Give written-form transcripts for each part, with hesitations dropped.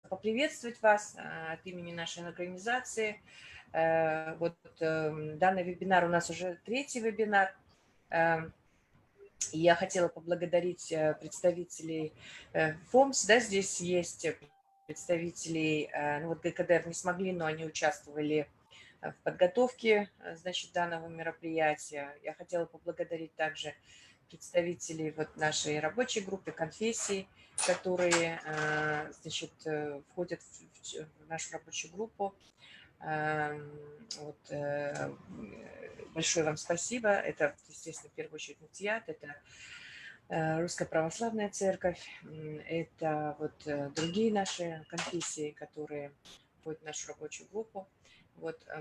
поприветствовать вас от имени нашей организации. Данный вебинар у нас уже третий вебинар. И я хотела поблагодарить представителей ФОМС. Да, здесь есть представители, ГКДР не смогли, но они участвовали в подготовке, значит, данного мероприятия. Я хотела поблагодарить также представителей нашей рабочей группы конфессий, которые, значит, входят в нашу рабочую группу. Большое вам спасибо. Это, естественно, в первую очередь Нутият, это Русская Православная Церковь, это другие наши конфессии, которые входят в нашу рабочую группу.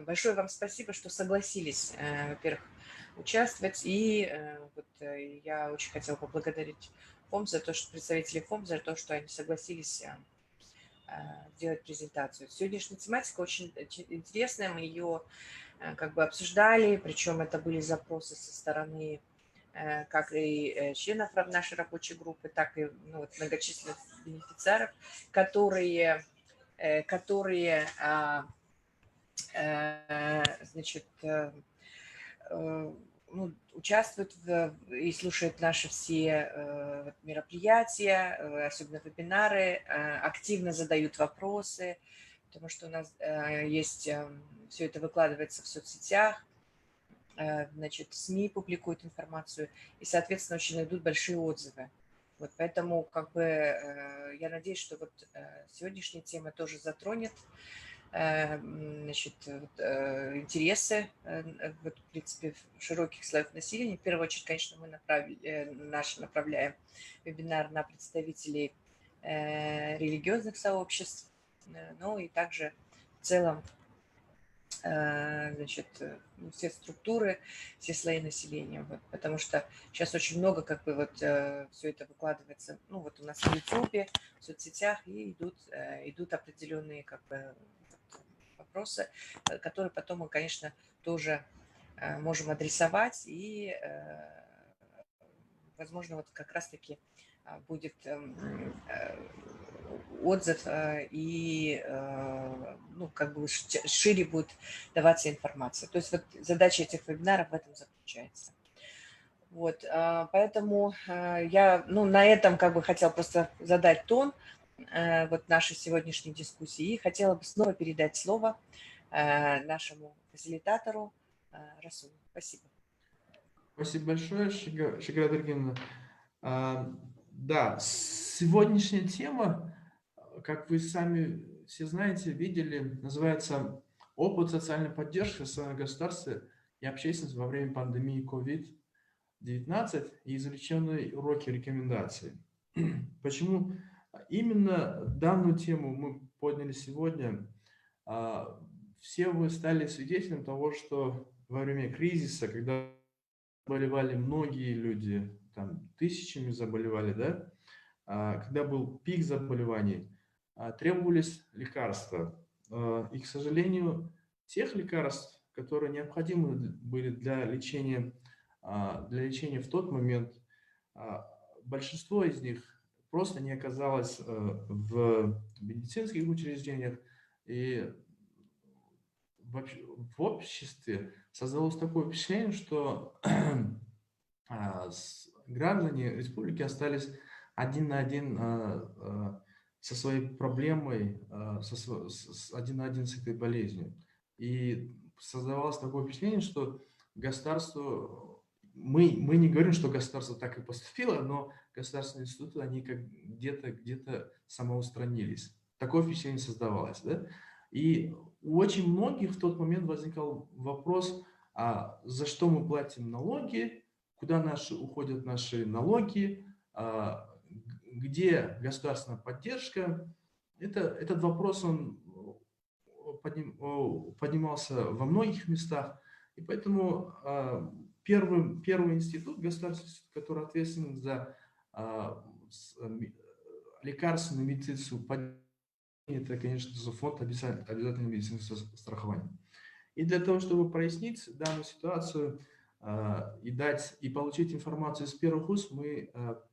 Большое вам спасибо, что согласились, во-первых, участвовать. И я очень хотела поблагодарить ФОМ за то, что представители ФОМ за то, что они согласились делать презентацию. Сегодняшняя тематика очень интересная, мы ее обсуждали, причем это были запросы со стороны как и членов нашей рабочей группы, так и многочисленных бенефициаров, которые значит, участвуют и слушают наши все мероприятия, особенно вебинары, активно задают вопросы, потому что у нас есть, все это выкладывается в соцсетях, значит, СМИ публикуют информацию, и, соответственно, очень идут большие отзывы. Поэтому, я надеюсь, что сегодняшняя тема тоже затронет интересы, в принципе, широких слоев населения. В первую очередь, конечно, мы направляем вебинар на представителей религиозных сообществ, но и также в целом, все структуры, все слои населения, потому что сейчас очень много все это выкладывается, у нас в YouTube, в соцсетях, и идут определенные вопросы, которые потом мы, конечно, тоже можем адресовать, и, возможно, как раз-таки будет отзыв, и шире будет даваться информация. То есть задача этих вебинаров в этом заключается. Поэтому я на этом хотела просто задать тон нашей сегодняшней дискуссии, и хотела бы снова передать слово нашему фасилитатору Расулу. Спасибо. Спасибо большое, Шиград Иргиновна. Да, сегодняшняя тема, как вы сами все знаете, видели, называется «Опыт социальной поддержки в социальном государстве и общественности во время пандемии COVID-19 и извлеченные уроки рекомендаций». Почему именно данную тему мы подняли сегодня? Все вы стали свидетелем того, что во время кризиса, когда заболевали многие люди, там тысячами заболевали, да, когда был пик заболеваний, требовались лекарства. И, к сожалению, тех лекарств, которые необходимы были для лечения в тот момент, большинство из них просто не оказалось в медицинских учреждениях, и в обществе создалось такое впечатление, что граждане республики остались один на один со своей проблемой, один на один с этой болезнью. И создавалось такое впечатление, что государство, мы не говорим, что государство так и поступило, но государственные институты, они как где-то самоустранились. Такое впечатление создавалось, да? И у очень многих в тот момент возникал вопрос, а за что мы платим налоги, куда уходят наши налоги, где государственная поддержка. Этот вопрос он поднимался во многих местах. И поэтому первый институт, государственный институт, который ответственен за лекарственную медицинскую поддержку, это, конечно, фонд обязательного медицинского страхования. И для того, чтобы прояснить данную ситуацию и получить информацию из первых уст, мы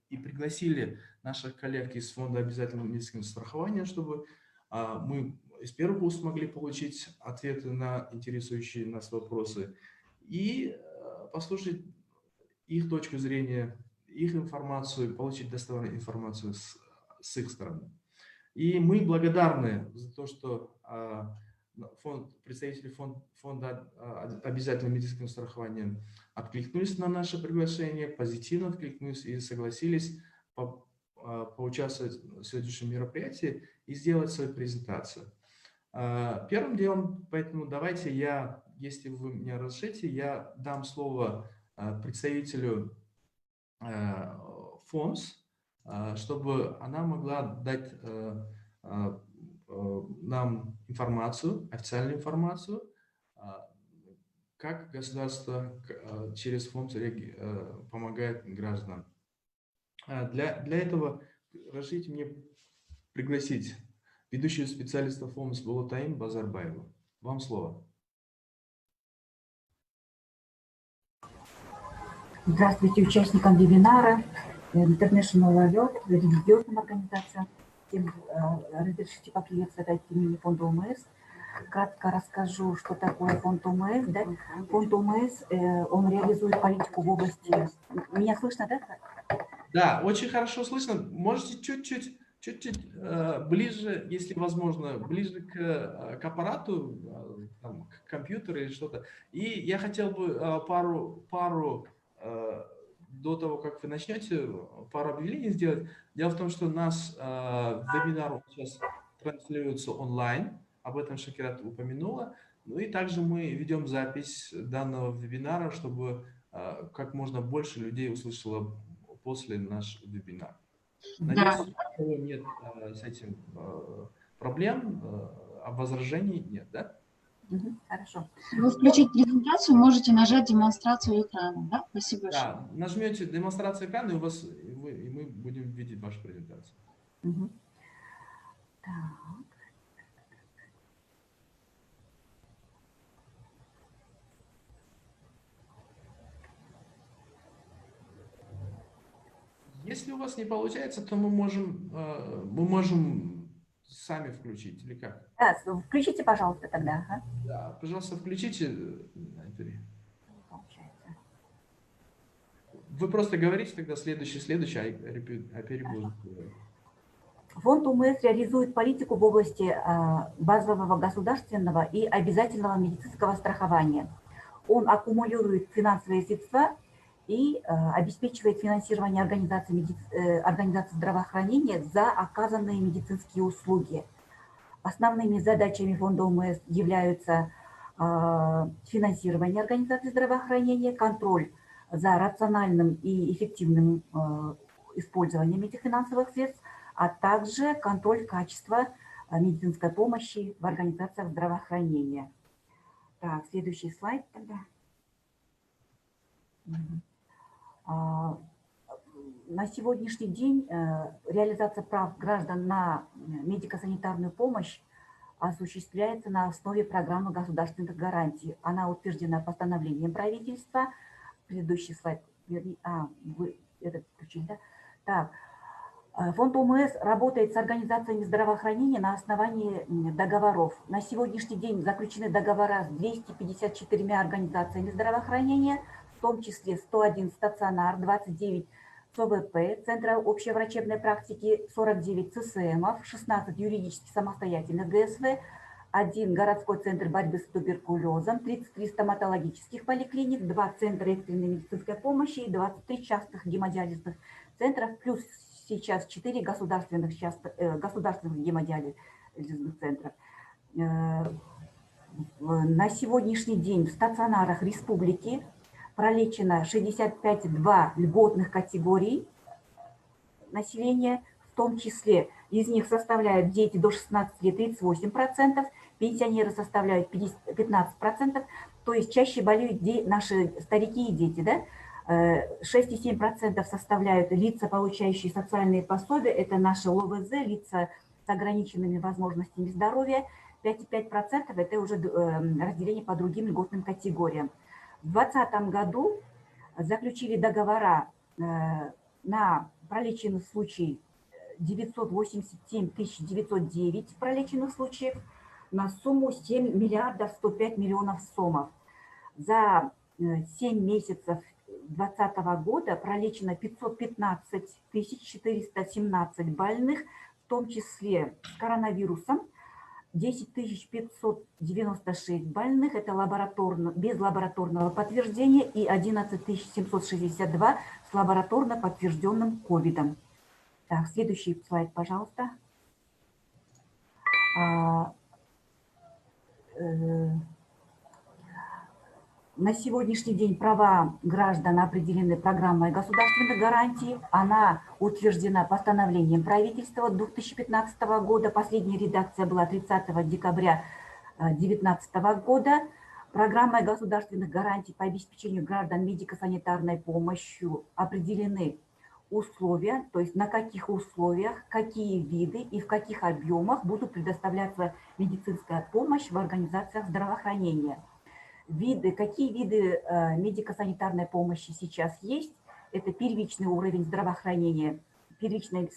и пригласили наших коллег из фонда обязательного медицинского страхования, чтобы Мы из первых уст могли получить ответы на интересующие нас вопросы и послушать их точку зрения, их информацию, получить достоверную информацию с их стороны. И мы благодарны за то, что представители фонда обязательного медицинского страхования откликнулись на наше приглашение, позитивно откликнулись и согласились поучаствовать в сегодняшнем мероприятии и сделать свою презентацию. Первым делом, поэтому давайте я, если вы меня разрешите, я дам слово представителю ФОМС, чтобы она могла дать нам информацию, официальную информацию, как государство через ФОМС помогает гражданам. Для этого разрешите мне пригласить ведущего специалиста ФОМС Болотаим Базарбаеву. Вам слово. Здравствуйте участникам вебинара International Alert, религиозным организациям. Всем разрешите поприветствовать от имени фонда ОМС. Кратко расскажу, что такое фонд ОМС. Да? Фонд ОМС, он реализует политику в области... Меня слышно, да? Да, очень хорошо слышно. Можете чуть-чуть ближе, если возможно, ближе к аппарату, там, к компьютеру или что-то. И я хотел бы пару до того, как вы начнете, пару объявлений сделать. Дело в том, что наш вебинар сейчас транслируется онлайн. Об этом Шакират упомянула. Ну и также мы ведем запись данного вебинара, чтобы как можно больше людей услышало после нашего вебинара. Надеюсь, у кого нет с этим проблем, возражений нет, да? Хорошо. Чтобы включить презентацию, можете нажать демонстрацию экрана, да? Спасибо большое. Да, нажмете демонстрацию экрана, и мы будем видеть вашу презентацию. Так. Если у вас не получается, то мы можем сами включить, или как? Да, включите, пожалуйста, тогда. Ага. Да, пожалуйста, включите. Получается. Вы просто говорите тогда следующий, а перебор. Фонд ОМС реализует политику в области базового государственного и обязательного медицинского страхования. Он аккумулирует финансовые средства и обеспечивает финансирование организаций здравоохранения за оказанные медицинские услуги. Основными задачами фонда ОМС являются финансирование организаций здравоохранения, контроль за рациональным и эффективным использованием этих финансовых средств, а также контроль качества медицинской помощи в организациях здравоохранения. Так, следующий слайд тогда. На сегодняшний день реализация прав граждан на медико-санитарную помощь осуществляется на основе программы государственных гарантий. Она утверждена постановлением правительства. Предыдущий слайд. Вы этот включили, да? Так. Фонд ОМС работает с организациями здравоохранения на основании договоров. На сегодняшний день заключены договора с 254 организациями здравоохранения, в том числе 101 стационар, 29 ЦВП, Центра общей врачебной практики, 49 ЦСМов, 16 юридически самостоятельных ГСВ, 1 городской центр борьбы с туберкулезом, 33 стоматологических поликлиник, 2 центра экстренной медицинской помощи и 23 частных гемодиализных центров, плюс сейчас 4 государственных гемодиализных центров. На сегодняшний день в стационарах республики пролечено 65,2 льготных категорий населения, в том числе из них составляют дети до 16 лет 38%, пенсионеры составляют 15%, то есть чаще болеют наши старики и дети, да? 6,7% составляют лица, получающие социальные пособия, это наши ЛОВЗ, лица с ограниченными возможностями здоровья, 5,5% это уже разделение по другим льготным категориям. В 2020 году заключили договора на пролеченный случай 987 909 пролеченных случаев на сумму 7 миллиардов 105 миллионов сомов. За 7 месяцев 2020 года пролечено 515 417 больных, в том числе с коронавирусом, 10 596 больных, это без лабораторного подтверждения, и 11 762 с лабораторно подтвержденным ковидом. Так, следующий слайд, пожалуйста. На сегодняшний день права граждан определены программой государственных гарантий. Она утверждена постановлением правительства 2015 года. Последняя редакция была 30 декабря 2019 года. Программой государственных гарантий по обеспечению граждан медико-санитарной помощью определены условия, то есть на каких условиях, какие виды и в каких объемах будут предоставляться медицинская помощь в организациях здравоохранения. Какие виды медико-санитарной помощи сейчас есть? Это первичный уровень здравоохранения, первичная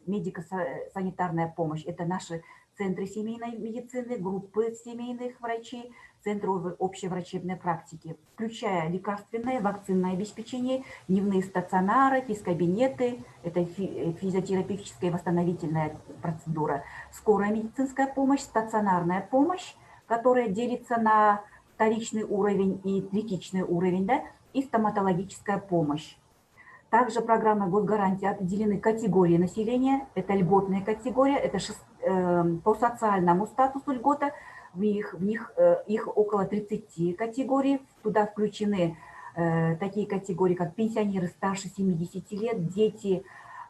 медико-санитарная помощь. Это наши центры семейной медицины, группы семейных врачей, центры общей врачебной практики, включая лекарственное, вакцинное обеспечение, дневные стационары, физкабинеты, это физиотерапевтическая и восстановительная процедура, скорая медицинская помощь, стационарная помощь, которая делится на вторичный уровень и третичный уровень, да, и стоматологическая помощь. Также программой госгарантии определены категории населения. Это льготная категория, это по социальному статусу льгота, их около 30 категорий. Туда включены такие категории, как пенсионеры старше 70 лет, дети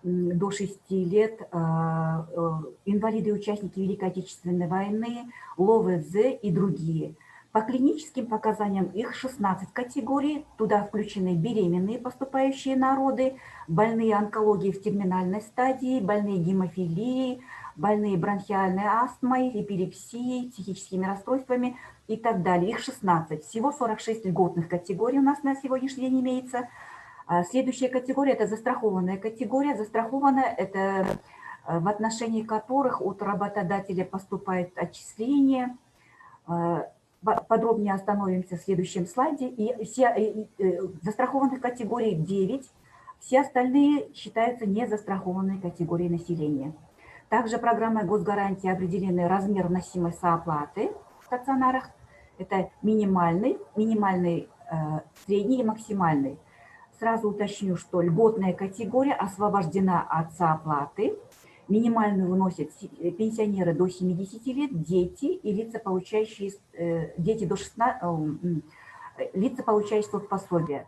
до 6 лет, инвалиды и участники Великой Отечественной войны, ЛОВЗ и другие. По клиническим показаниям их 16 категорий. Туда включены беременные, поступающие на роды, больные онкологией в терминальной стадии, больные гемофилией, больные бронхиальной астмой, эпилепсией, психическими расстройствами и так далее. Их 16. Всего 46 льготных категорий у нас на сегодняшний день имеется. Следующая категория – это застрахованная категория. Застрахованная – это в отношении которых от работодателя поступает отчисление. Подробнее остановимся в следующем слайде. Застрахованных категорий 9, все остальные считаются незастрахованной категорией населения. Также программой госгарантии определены размер вносимой сооплаты в стационарах. Это минимальный, средний и максимальный. Сразу уточню, что льготная категория освобождена от сооплаты. Минимальную вносят пенсионеры до 70 лет, дети и лица, получающие соцпособия.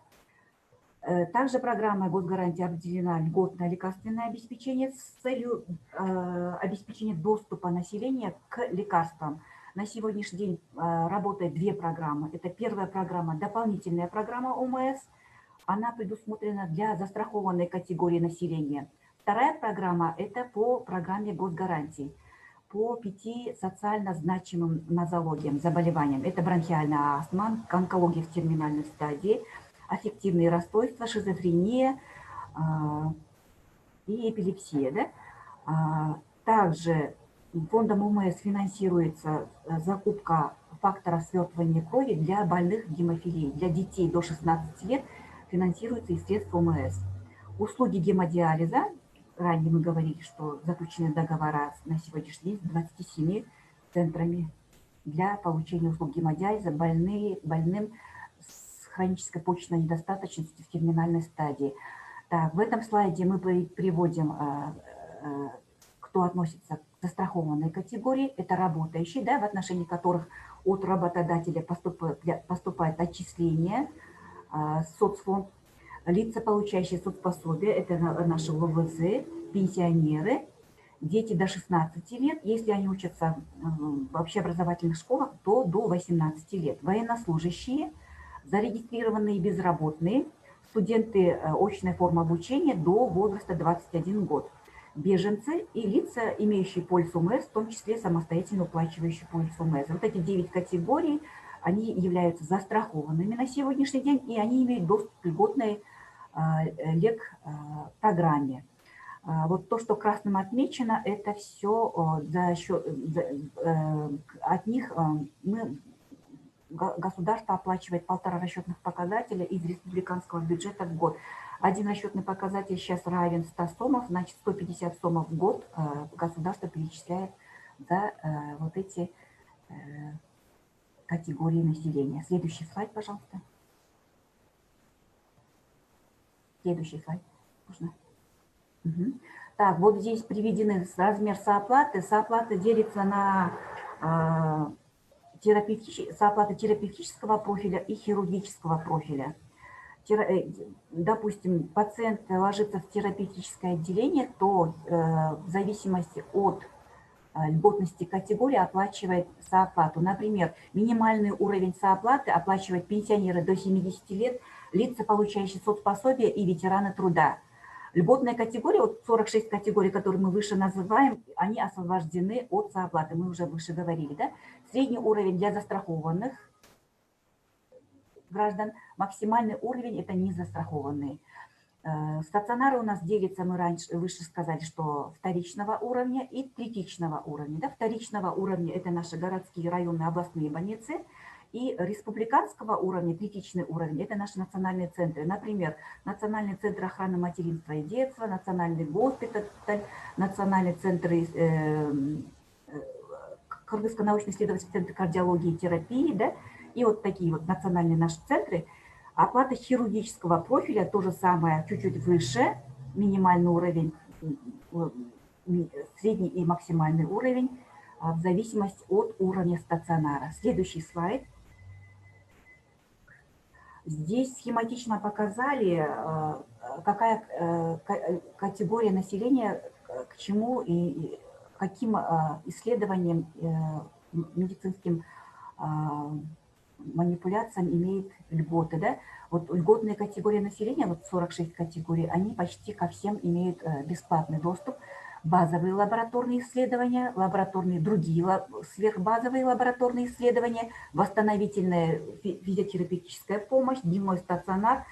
Также программой госгарантии определена льготное лекарственное обеспечение с целью обеспечения доступа населения к лекарствам. На сегодняшний день работает две программы. Это первая программа, дополнительная программа ОМС. Она предусмотрена для застрахованной категории населения. Вторая программа – это по программе госгарантий, по 5 социально значимым нозологиям, заболеваниям. Это бронхиальная астма, онкология в терминальной стадии, аффективные расстройства, шизофрения и эпилепсия. Да? Также фондом ОМС финансируется закупка фактора свертывания крови для больных гемофилией. Для детей до 16 лет финансируется из средств ОМС. Услуги гемодиализа. Ранее мы говорили, что заключены договора на сегодняшний день с 27 центрами для получения услуг гемодиализа больным с хронической почечной недостаточностью в терминальной стадии. Так, в этом слайде мы приводим, кто относится к застрахованной категории. Это работающие, да, в отношении которых от работодателя поступает отчисление, соцфонд. Лица, получающие соцпособие, это наши ЛОВЗ, пенсионеры, дети до 16 лет, если они учатся в общеобразовательных школах, то до 18 лет. Военнослужащие, зарегистрированные безработные, студенты очной формы обучения до возраста 21 год, беженцы и лица, имеющие полис ОМС, в том числе самостоятельно уплачивающие полис ОМС. Вот эти 9 категорий, они являются застрахованными на сегодняшний день, и они имеют доступ к льготной программе. Вот то, что красным отмечено, это все от них государство оплачивает 1,5 расчетных показателя из республиканского бюджета в год. Один расчетный показатель сейчас равен 100 сомов, значит 150 сомов в год государство перечисляет за вот эти категории населения. Следующий слайд, пожалуйста. Следующий слайд. Можно? Угу. Так, вот здесь приведены размер сооплаты. Сооплата делится на сооплата терапевтического профиля и хирургического профиля. Допустим, пациент ложится в терапевтическое отделение, то в зависимости от льготности категории оплачивает сооплату. Например, минимальный уровень сооплаты оплачивают пенсионеры до 70 лет, лица, получающие соцпособие, и ветераны труда. Льготная категория, вот 46 категорий, которые мы выше называем, они освобождены от сооплаты, мы уже выше говорили, да? Средний уровень для застрахованных граждан, максимальный уровень – это незастрахованные. Стационары у нас делятся, мы выше сказали, что вторичного уровня и третичного уровня. Да? Вторичного уровня – это наши городские, районные, областные больницы. И республиканского уровня, третичный уровень – это наши национальные центры. Например, Национальный центр охраны материнства и детства, Национальный госпиталь, Национальный центр Кыргызский научно-исследовательский центр кардиологии и терапии, да? И вот такие вот национальные наши центры. Оплата хирургического профиля то же самое, чуть-чуть выше, минимальный уровень, средний и максимальный уровень, в зависимости от уровня стационара. Следующий слайд. Здесь схематично показали, какая категория населения к чему и каким исследованиям медицинским манипуляциям имеет льготы. Да? Вот льготные категории населения, вот 46 категорий, они почти ко всем имеют бесплатный доступ. Базовые лабораторные исследования, другие сверхбазовые лабораторные исследования, восстановительная физиотерапевтическая помощь, дневной стационар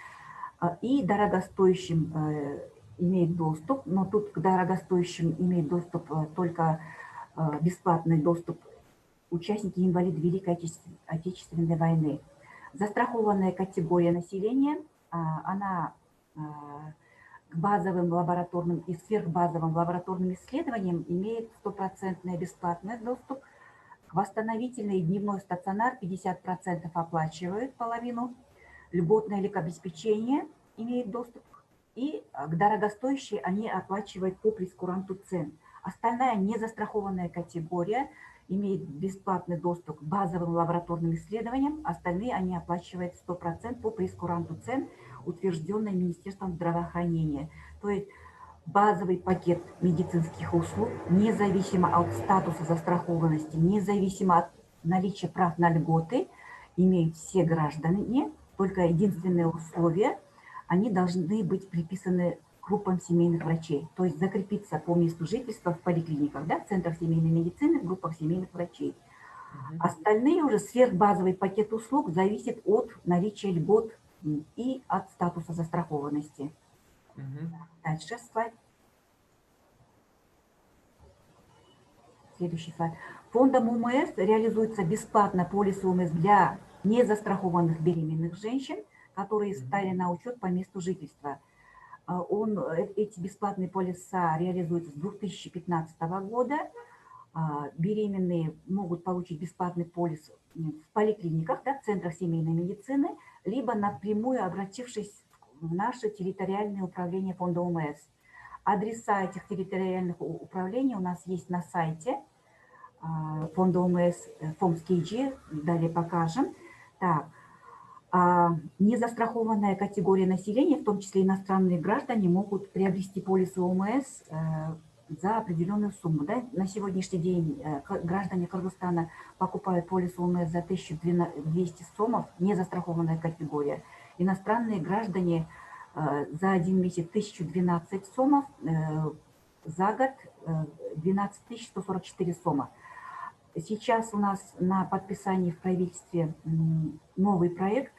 и дорогостоящим имеет доступ, но тут к дорогостоящим имеет доступ только бесплатный доступ участники и инвалиды Великой Отечественной войны. Застрахованная категория населения, она к базовым лабораторным и сверхбазовым лабораторным исследованиям имеет 100% бесплатный доступ. К восстановительной и дневной стационар 50% оплачивают, половину. Льготное ликобеспечение имеет доступ. И к дорогостоящей они оплачивают по прейскуранту цен. Остальная незастрахованная категория имеет бесплатный доступ к базовым лабораторным исследованиям, остальные они оплачивают 100% по прейскуранту цен, утвержденной Министерством здравоохранения. То есть базовый пакет медицинских услуг, независимо от статуса застрахованности, независимо от наличия прав на льготы, имеют все граждане, только единственное условие – они должны быть приписаны группам семейных врачей, то есть закрепиться по месту жительства в поликлиниках, да, в центрах семейной медицины, в группах семейных врачей. Остальные уже сверхбазовый пакет услуг зависит от наличия льгот и от статуса застрахованности. Дальше слайд. Следующий слайд. Фондом УМС реализуется бесплатно полис УМС для незастрахованных беременных женщин, которые стали на учет по месту жительства. Эти бесплатные полиса реализуются с 2015 года. Беременные могут получить бесплатный полис в поликлиниках, да, в центрах семейной медицины, либо напрямую обратившись в наше территориальное управление фонда УМС. Адреса этих территориальных управлений у нас есть на сайте фонда УМС, FOMS.KG, далее покажем. Так. Незастрахованная категория населения, в том числе иностранные граждане, могут приобрести полисы ОМС за определенную сумму. Да? На сегодняшний день граждане Кыргызстана покупают полис ОМС за 1200 сомов, незастрахованная категория. Иностранные граждане за 1 месяц 1012 сомов, за год 12 144 сома. Сейчас у нас на подписании в правительстве новый проект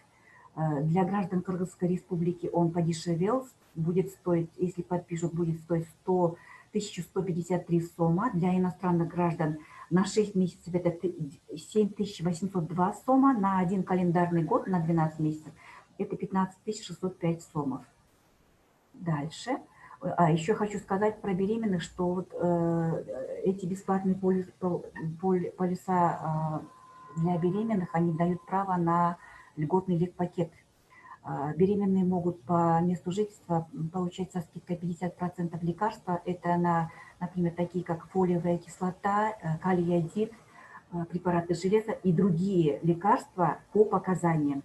для граждан Кыргызской республики, он подешевел будет стоить, если подпишут, будет стоить 1153 сома. Для иностранных граждан на 6 месяцев это 7802 сома, на один календарный год, на 12 месяцев, это 15605 сомов. Дальше. А еще хочу сказать про беременных, что вот эти бесплатные полиса для беременных, они дают право на льготный лекпакет. Беременные могут по месту жительства получать со скидкой 50% лекарства. Это, например, такие как фолиевая кислота, калий-йодид, препараты железа и другие лекарства по показаниям.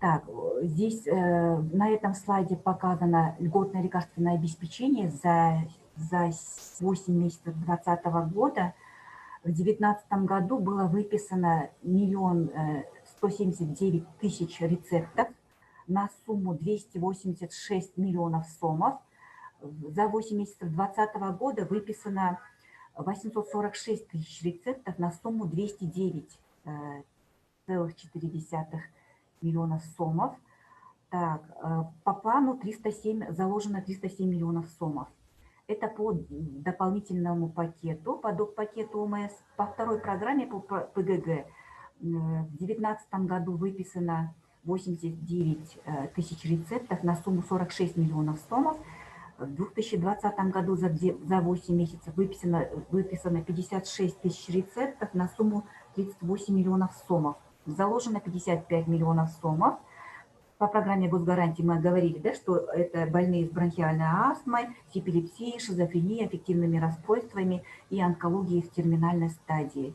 Так, здесь на этом слайде показано льготное лекарственное обеспечение за 8 месяцев 2020 года. В 2019 году было выписано 1 179 000 рецептов на сумму 286 миллионов сомов. За 8 месяцев 2020 года выписано 846 000 рецептов на сумму 209,4 миллионов сомов. Так, по плану заложено 307 миллионов сомов. Это по дополнительному пакету, по док-пакету ОМС. По второй программе по ПГГ в 2019 году выписано 89 000 рецептов на сумму 46 миллионов сомов. В 2020 году за 8 месяцев выписано 56 000 рецептов на сумму 38 миллионов сомов. Заложено 55 миллионов сомов. По программе госгарантии мы говорили, да, что это больные с бронхиальной астмой, с эпилепсией, шизофренией, аффективными расстройствами и онкологией в терминальной стадии.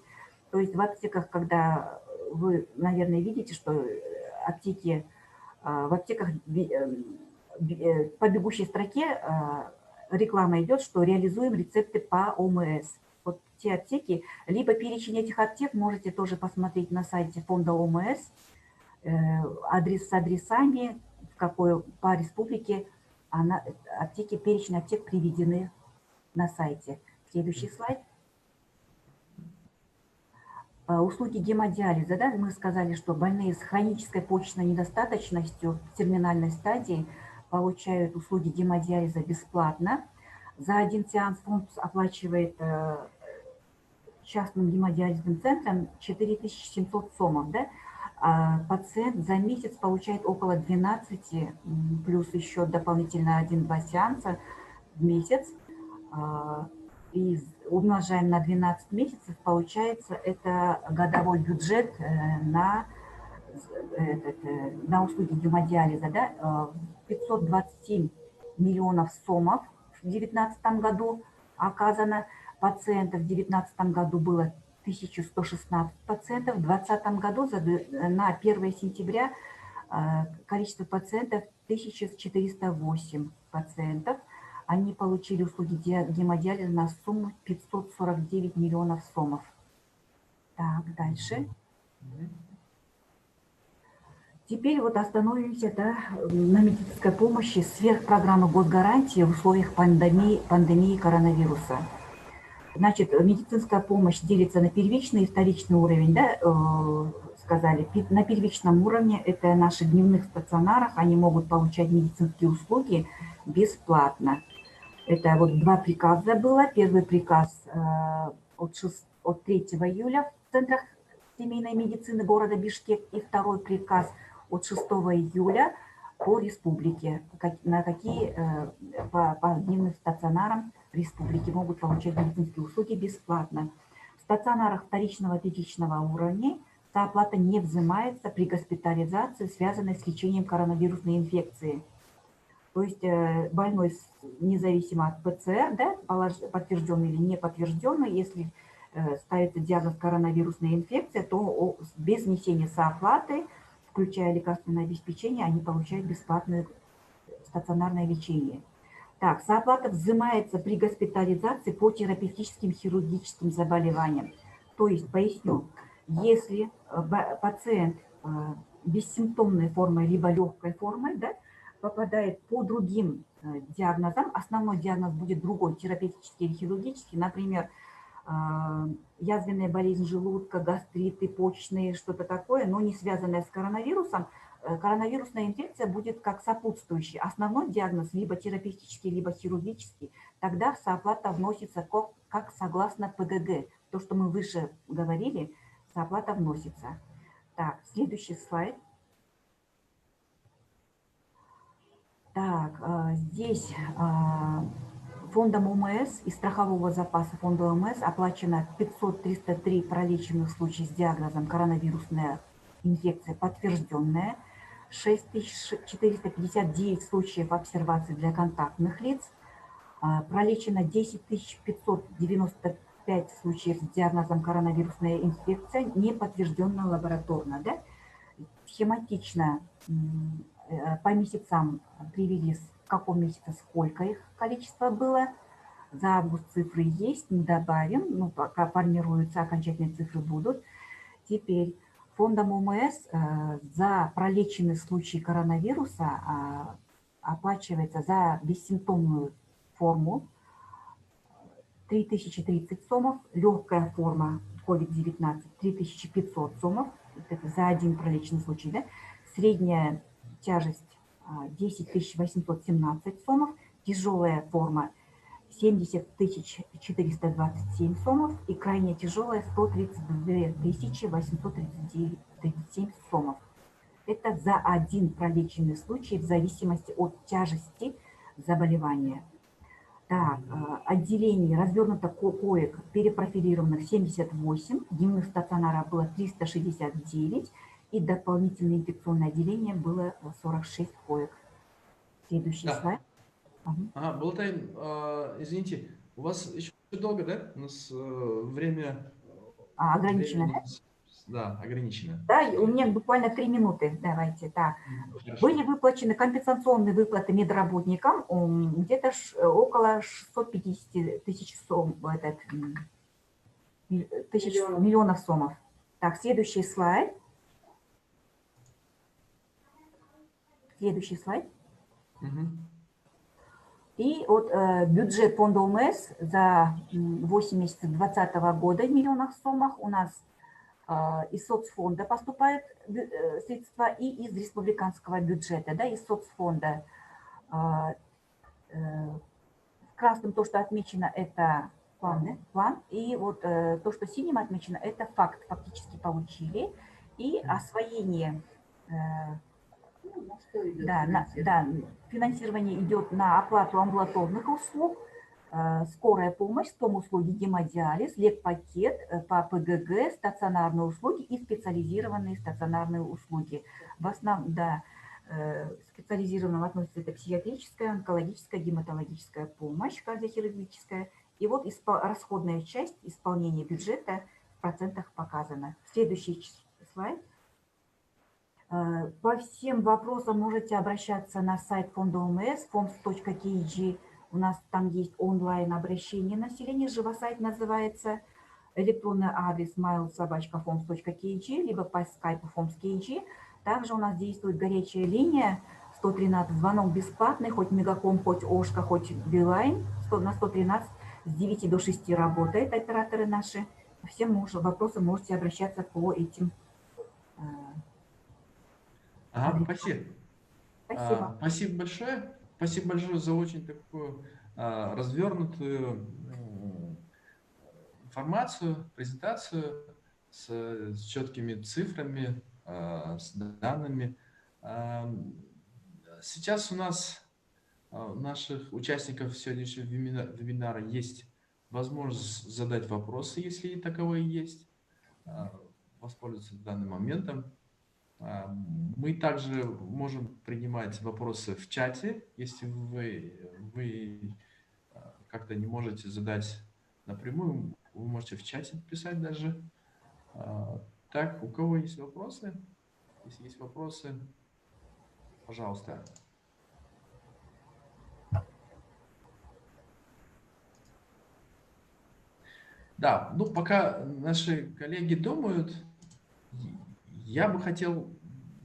То есть в аптеках, когда вы, наверное, видите, что в аптеках по бегущей строке реклама идет, что реализуем рецепты по ОМС. Вот те аптеки, либо перечень этих аптек можете тоже посмотреть на сайте фонда ОМС, адрес с адресами, в какой по республике аптеки, перечень аптек приведены на сайте. Следующий слайд. Услуги гемодиализа. Да, мы сказали, что больные с хронической почечной недостаточностью в терминальной стадии получают услуги гемодиализа бесплатно. За один сеанс фонд оплачивает частным гемодиализным центром 4700 сомов. Да? Пациент за месяц получает около 12, плюс еще дополнительно 1-2 сеанса в месяц. И умножаем на 12 месяцев, получается, это годовой бюджет на услуги гемодиализа. Да? 527 миллионов сомов в 2019 году оказано. Пациентов в 2019 году было 1116 пациентов. В 2020 году на 1 сентября количество пациентов 1408 пациентов. Они получили услуги гемодиализа на сумму 549 миллионов сомов. Так, дальше. Теперь вот остановимся, да, на медицинской помощи сверхпрограммы госгарантии в условиях пандемии коронавируса. Значит, медицинская помощь делится на первичный и вторичный уровень, да, сказали. На первичном уровне это наши дневных стационарах, они могут получать медицинские услуги бесплатно. Это вот 2 приказа было. Первый приказ от 3 июля в центрах семейной медицины города Бишкек и второй приказ от 6 июля по республике, на какие по дневным стационарам республики могут получать медицинские услуги бесплатно. В стационарах вторичного и третичного уровней оплата не взимается при госпитализации, связанной с лечением коронавирусной инфекции. То есть больной, независимо от ПЦР, да, подтвержденный или не подтвержденный, если ставится диагноз коронавирусная инфекция, то без внесения сооплаты, включая лекарственное обеспечение, они получают бесплатное стационарное лечение. Так, сооплата взимается при госпитализации по терапевтическим хирургическим заболеваниям. То есть, поясню, если пациент бессимптомной формой либо легкой формой, да, попадает по другим диагнозам, основной диагноз будет другой, терапевтический или хирургический, например, язвенная болезнь желудка, гастриты, почечные, что-то такое, но не связанное с коронавирусом, коронавирусная инфекция будет как сопутствующий. Основной диагноз либо терапевтический, либо хирургический. Тогда сооплата вносится как согласно ПГГ. То, что мы выше говорили, сооплата вносится. Так, следующий слайд. Так, здесь фондом ОМС и страхового запаса фонда ОМС оплачено 500-303 пролеченных случаев с диагнозом коронавирусная инфекция подтвержденная, 6459 случаев обсервации для контактных лиц, пролечено 10 595 случаев с диагнозом коронавирусная инфекция, не подтвержденная лабораторно. Да? Схематично по месяцам привели, в каком месяце сколько их количество было. За август цифры есть, не добавим, но пока формируются, окончательные цифры будут. Теперь фондом ОМС за пролеченные случаи коронавируса оплачивается за бессимптомную форму 3030 сомов, легкая форма COVID-19 3500 сомов, это за один пролеченный случай, да? Средняя тяжесть 10 817 сомов, тяжелая форма 70 427 сомов и крайне тяжелая 132 837 сомов. Это за один пролеченный случай в зависимости от тяжести заболевания. Так, отделений развернуто коек перепрофилированных 78, дневных стационаров было 369 и дополнительное инфекционное отделение было 46 коек. Следующий слайд. Ага, Болтай, извините, у вас еще долго, да? У нас время... Ограничено, да? Да, ограничено. Да, у меня буквально 3 минуты. Давайте, так. Хорошо. Были выплачены компенсационные выплаты медработникам где-то около 650 тысяч сом, миллионов сомов. Так, следующий слайд. Следующий слайд. И вот бюджет фонда ОМС за 8 месяцев 2020 года в миллионах сомах у нас из соцфонда поступают средства и из республиканского бюджета, да, из соцфонда. Красным то, что отмечено, это план, и вот то, что синим отмечено, это факт, фактически получили. И освоение, финансирование идет на оплату амбулаторных услуг, скорая помощь, стомуслуги, гемодиализ, лекпакет по ПГГ, стационарные услуги и специализированные стационарные услуги. В основном, да, специализированным относится это психиатрическая, онкологическая, гематологическая помощь, кардиохирургическая. И вот расходная часть исполнения бюджета в процентах показана. Следующий слайд. По всем вопросам можете обращаться на сайт фонда ОМС, foms.kg. У нас там есть онлайн обращение населения, живосайт называется, электронный адрес mail@foms.kg, либо по скайпу foms.kg. Также у нас действует горячая линия 113, звонок бесплатный, хоть Мегаком, хоть Ошка, хоть Билайн, на 113 с 9 до 6 работает, операторы наши. Всем вопросам можете обращаться по этим. Спасибо. Спасибо. Спасибо большое. Спасибо большое за очень такую развернутую информацию, презентацию с четкими цифрами, с данными. Сейчас у нас, у наших участников сегодняшнего вебинара есть возможность задать вопросы, если таковые есть, воспользоваться данным моментом. Мы также можем принимать вопросы в чате, если вы как-то не можете задать напрямую, вы можете в чате писать даже. Так, у кого есть вопросы? Если есть вопросы, пожалуйста. Да, ну пока наши коллеги думают, я бы хотел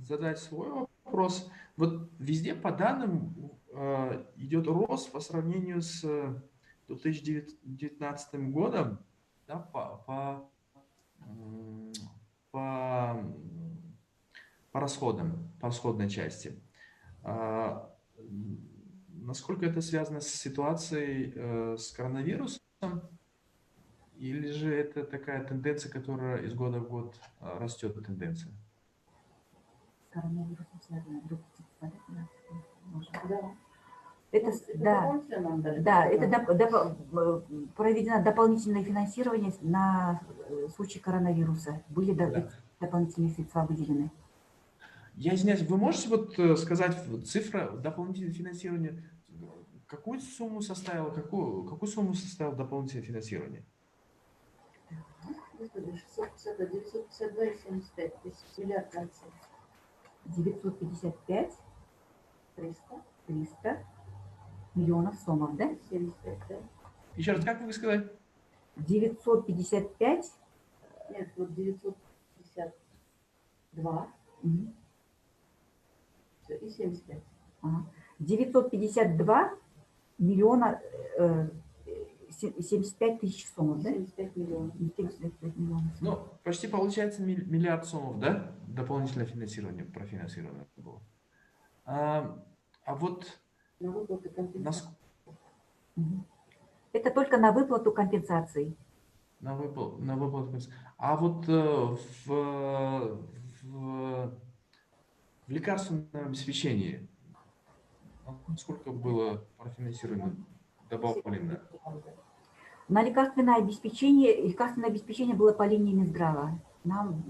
задать свой вопрос. Вот везде по данным идет рост по сравнению с 2019 годом, да, по расходам, по расходной части. А, Насколько это связано с ситуацией с коронавирусом? Или же это такая тенденция, которая из года в год растет тенденция? С коронавирусом связано. Да. Это, да, Дополнительно, даже да, как-то это проведено дополнительное финансирование на случай коронавируса. Были Да. дополнительные средства выделены. Я извиняюсь, вы можете сказать цифра дополнительного финансирования, какую сумму составило дополнительное финансирование? Господи, 652, 952,75 тысяч, миллиард концов. 955 300, 300 миллионов сомов, да? 75, да? Еще раз, как вы сказали? 955 Нет, вот 952 мгм, и 75. ага, 952 миллиона 75 тысяч сомов, да? 75 миллионов. 75 миллионов сомов. Ну, почти получается миллиард сомов, да? Дополнительное финансирование профинансировано было. А вот На выплаты компенсации. Мгм. Это только на выплату компенсаций. на выплату. А вот в лекарственном обеспечении сколько было профинансировано, добавлено? На лекарственное обеспечение было по линии Минздрава. Нам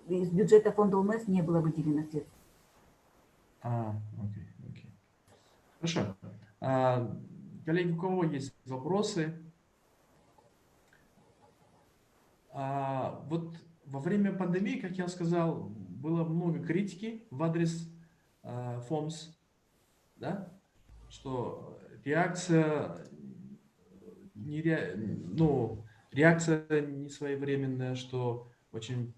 из бюджета фонда ОМС не было выделено средств. Окей. Хорошо. Коллеги, у кого есть вопросы? Вот во время пандемии, как я сказал, было много критики в адрес ФОМС, да? Что реакция реакция не своевременная, что очень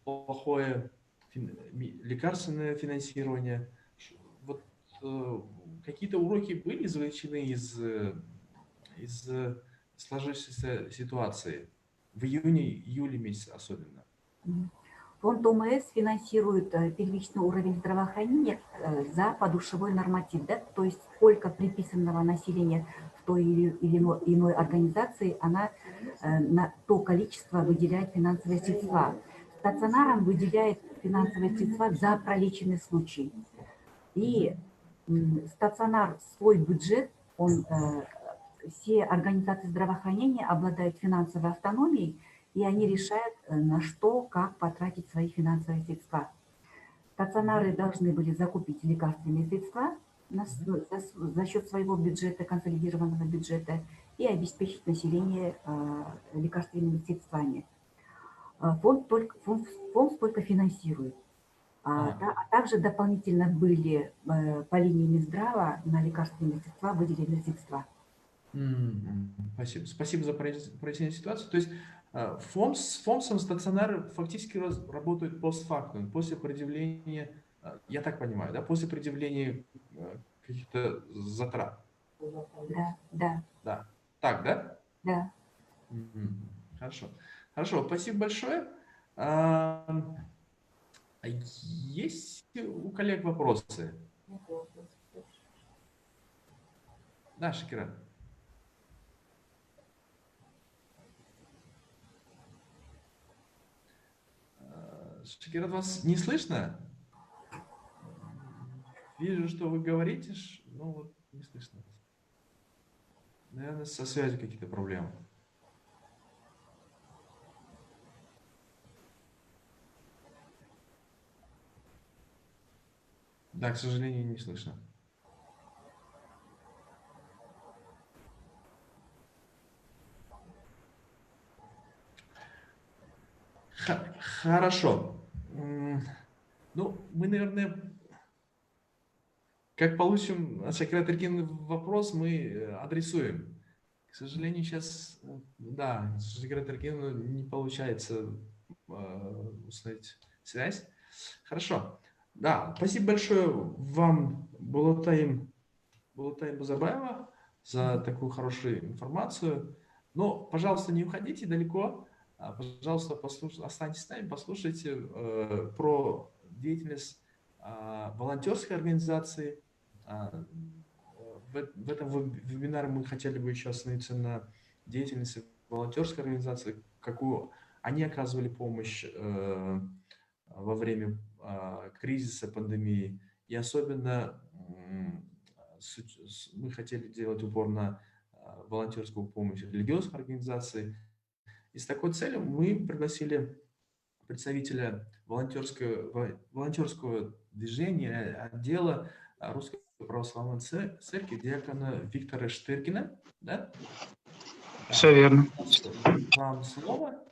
плохое лекарственное финансирование. Вот какие-то уроки были извлечены из сложившейся ситуации в июне-июле месяце особенно? Фонд ОМС финансирует первичный уровень здравоохранения за подушевой норматив, да? То есть сколько приписанного населения в той или иной организации, она на то количество выделяет финансовые средства. Стационарам выделяет финансовые средства за пролеченный случай. И стационар свой бюджет, все организации здравоохранения обладают финансовой автономией, и они решают, на что, как потратить свои финансовые средства. Стационары должны были закупить лекарственные средства за счет своего бюджета, консолидированного бюджета, и обеспечить население лекарственными средствами. Фонд только финансирует. А также дополнительно были по линии Минздрава на лекарственные средства выделены средства. Спасибо. Спасибо за прояснение ситуации. То есть с ФОМСом стационары фактически работают постфактум, после предъявления, я так понимаю, да, после предъявления каких-то затрат. Да. Так, да? Да. Хорошо. Спасибо большое. Есть у коллег вопросы? Да, Шакира. Шакира, вас не слышно? Вижу, что вы говорите, но вот не слышно. Наверное, со связью какие-то проблемы. Да, к сожалению, не слышно. Хорошо. Ну, мы, наверное, как получим от Шакира Таркина вопрос, мы адресуем. К сожалению, сейчас, да, с Шакира Таркина не получается установить связь. Хорошо. Да, спасибо большое вам, Булатаим Бузабаева, за такую хорошую информацию. Но, пожалуйста, не уходите далеко. Пожалуйста, останьтесь с нами, послушайте про деятельность волонтерской организации. В этом вебинаре мы хотели бы еще остановиться на деятельности волонтерской организации, какую они оказывали помощь во время кризиса, пандемии. И особенно мы хотели делать упор на волонтерскую помощь религиозных организаций. И с такой целью мы пригласили представителя волонтерского движения, отдела Русской Православной Церкви, диакона Виктора Штыркина. Да? Все верно. Вам слово.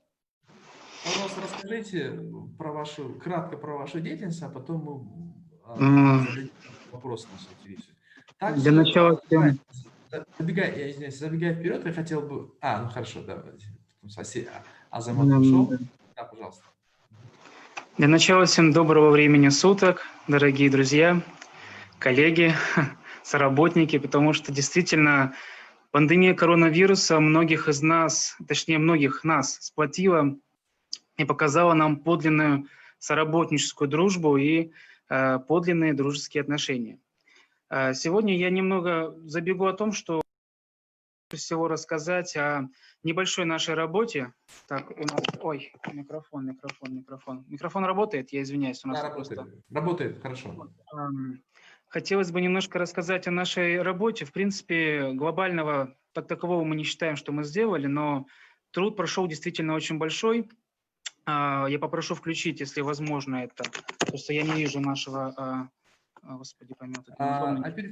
Пожалуйста, расскажите кратко про вашу деятельность, а потом мы зададим вопрос, нас интересует. Также, Для начала... забегая вперед, я хотел бы... ну хорошо, да. Азамат ушел. Да, пожалуйста. Для начала всем доброго времени суток, дорогие друзья, коллеги, соработники, потому что действительно пандемия коронавируса многих нас сплотила и показала нам подлинную соработническую дружбу и подлинные дружеские отношения. Сегодня я немного забегу о том, что всего рассказать о небольшой нашей работе. Так, у нас... Ой, микрофон. Микрофон работает? Я извиняюсь. У нас работает, хорошо. Хотелось бы немножко рассказать о нашей работе. В принципе, глобального такового мы не считаем, что мы сделали, но труд прошел действительно очень большой. Я попрошу включить, если возможно, это. Просто я не вижу нашего... Господи, помилуй.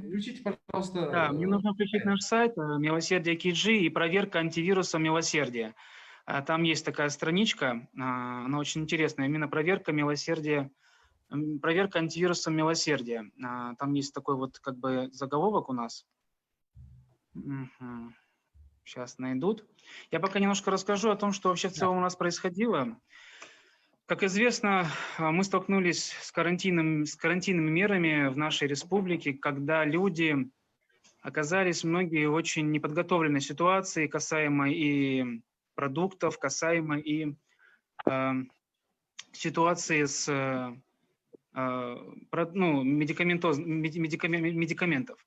Включите, пожалуйста. Да, мне нужно включить наш сайт Милосердие KG и проверка антивируса Милосердия. Там есть такая страничка, она очень интересная, именно проверка антивируса Милосердия. Там есть такой вот как бы заголовок у нас. Сейчас найдут. Я пока немножко расскажу о том, что вообще в целом у нас происходило. Как известно, мы столкнулись с карантинными мерами в нашей республике, когда люди оказались многие в очень неподготовленной ситуации, касаемо и продуктов, касаемо и ситуации с медикаментов.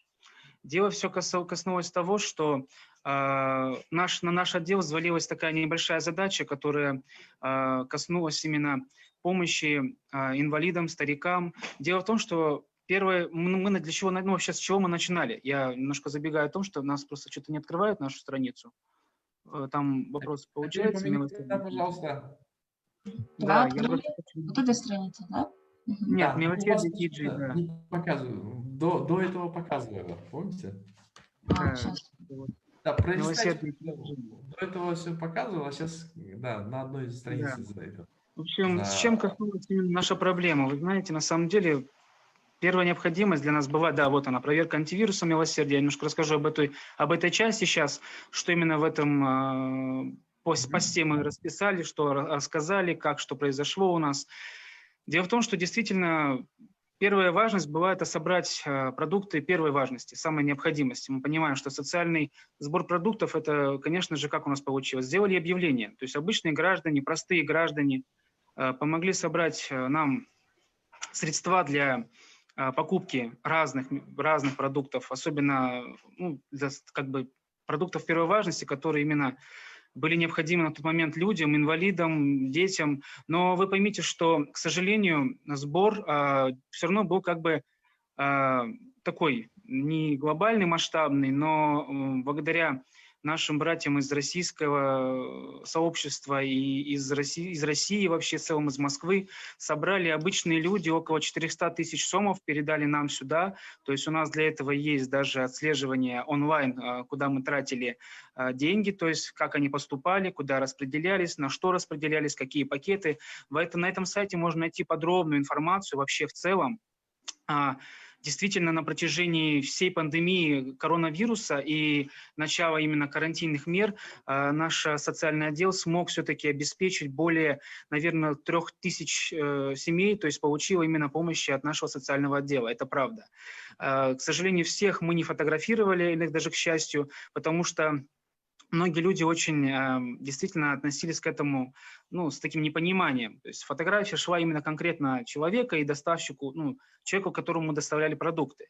Дело все коснулось того, что на наш отдел взвалилась такая небольшая задача, которая коснулась именно помощи инвалидам, старикам. Дело в том, что мы для чего, вообще с чего мы начинали? Я немножко забегаю о том, что нас просто что-то не открывают нашу страницу. Там вопрос получается. Да, пожалуйста. Да, вот эта страница, да? Нет, да, Милосердие KG, да. Не показываю. До этого показываю, помните? Сейчас. Да, пролистать. До этого все показывал, а сейчас, да, на одной из страниц. Да. В общем, с чем коснулась наша проблема? Вы знаете, на самом деле, первая необходимость для нас была, да, вот она, проверка антивируса Милосердия. Я немножко расскажу об этой части сейчас, что именно в этом посте мы расписали, что рассказали, что произошло у нас. Дело в том, что действительно первая важность была это собрать продукты первой важности, самой необходимости. Мы понимаем, что социальный сбор продуктов, это, конечно же, как у нас получилось. Сделали объявление, то есть обычные граждане, простые граждане помогли собрать нам средства для покупки разных продуктов, особенно для продуктов первой важности, которые именно были необходимы на тот момент людям, инвалидам, детям. Но вы поймите, что, к сожалению, сбор все равно был такой не глобальный, масштабный, но благодаря нашим братьям из российского сообщества и из России вообще в целом из Москвы собрали обычные люди, около 400 тысяч сомов передали нам сюда. То есть у нас для этого есть даже отслеживание онлайн, куда мы тратили деньги, то есть как они поступали, куда распределялись, на что распределялись, какие пакеты. На этом сайте можно найти подробную информацию вообще в целом. Действительно, на протяжении всей пандемии коронавируса и начала именно карантинных мер наш социальный отдел смог все-таки обеспечить более, наверное, 3000 семей, то есть получил именно помощи от нашего социального отдела, это правда. К сожалению, всех мы не фотографировали, или даже к счастью, потому что многие люди очень действительно относились к этому, ну, с таким непониманием. То есть фотография шла именно конкретно человека и доставщику, ну, человеку, которому мы доставляли продукты.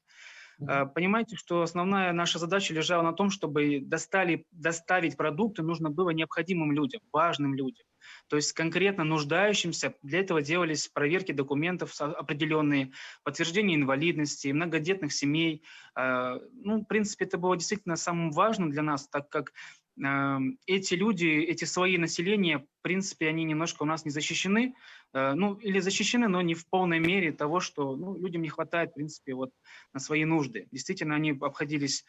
Понимаете, что основная наша задача лежала на том, чтобы доставить продукты нужно было необходимым людям, важным людям. То есть конкретно нуждающимся. Для этого делались проверки документов определенные, подтверждение инвалидности, многодетных семей. Ну, в принципе, это было действительно самым важным для нас, так как эти люди, эти слои населения, в принципе, они немножко у нас не защищены, ну, или защищены, но не в полной мере того, что, ну, людям не хватает, в принципе, вот на свои нужды. Действительно, они обходились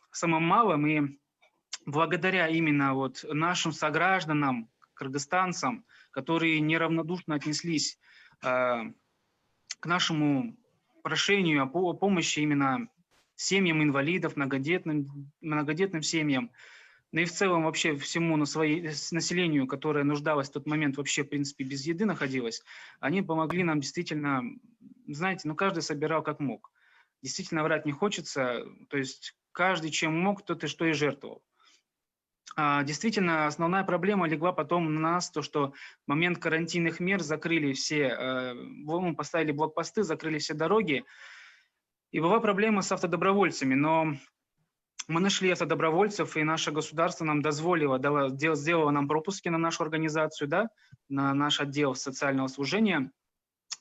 самым малым, и благодаря именно вот нашим согражданам, кыргызстанцам, которые неравнодушно отнеслись к нашему прошению о помощи именно семьям инвалидов, многодетным семьям, ну и в целом вообще всему населению, которое нуждалось в тот момент вообще, в принципе, без еды находилось, они помогли нам действительно, знаете, ну каждый собирал как мог. Действительно врать не хочется, то есть каждый чем мог, тот и что и жертвовал. Действительно, основная проблема легла потом на нас, то что в момент карантинных мер закрыли все, поставили блокпосты, закрыли все дороги, и была проблема с автодобровольцами, но мы нашли автодобровольцев, и наше государство нам сделало нам пропуски на нашу организацию, да, на наш отдел социального служения,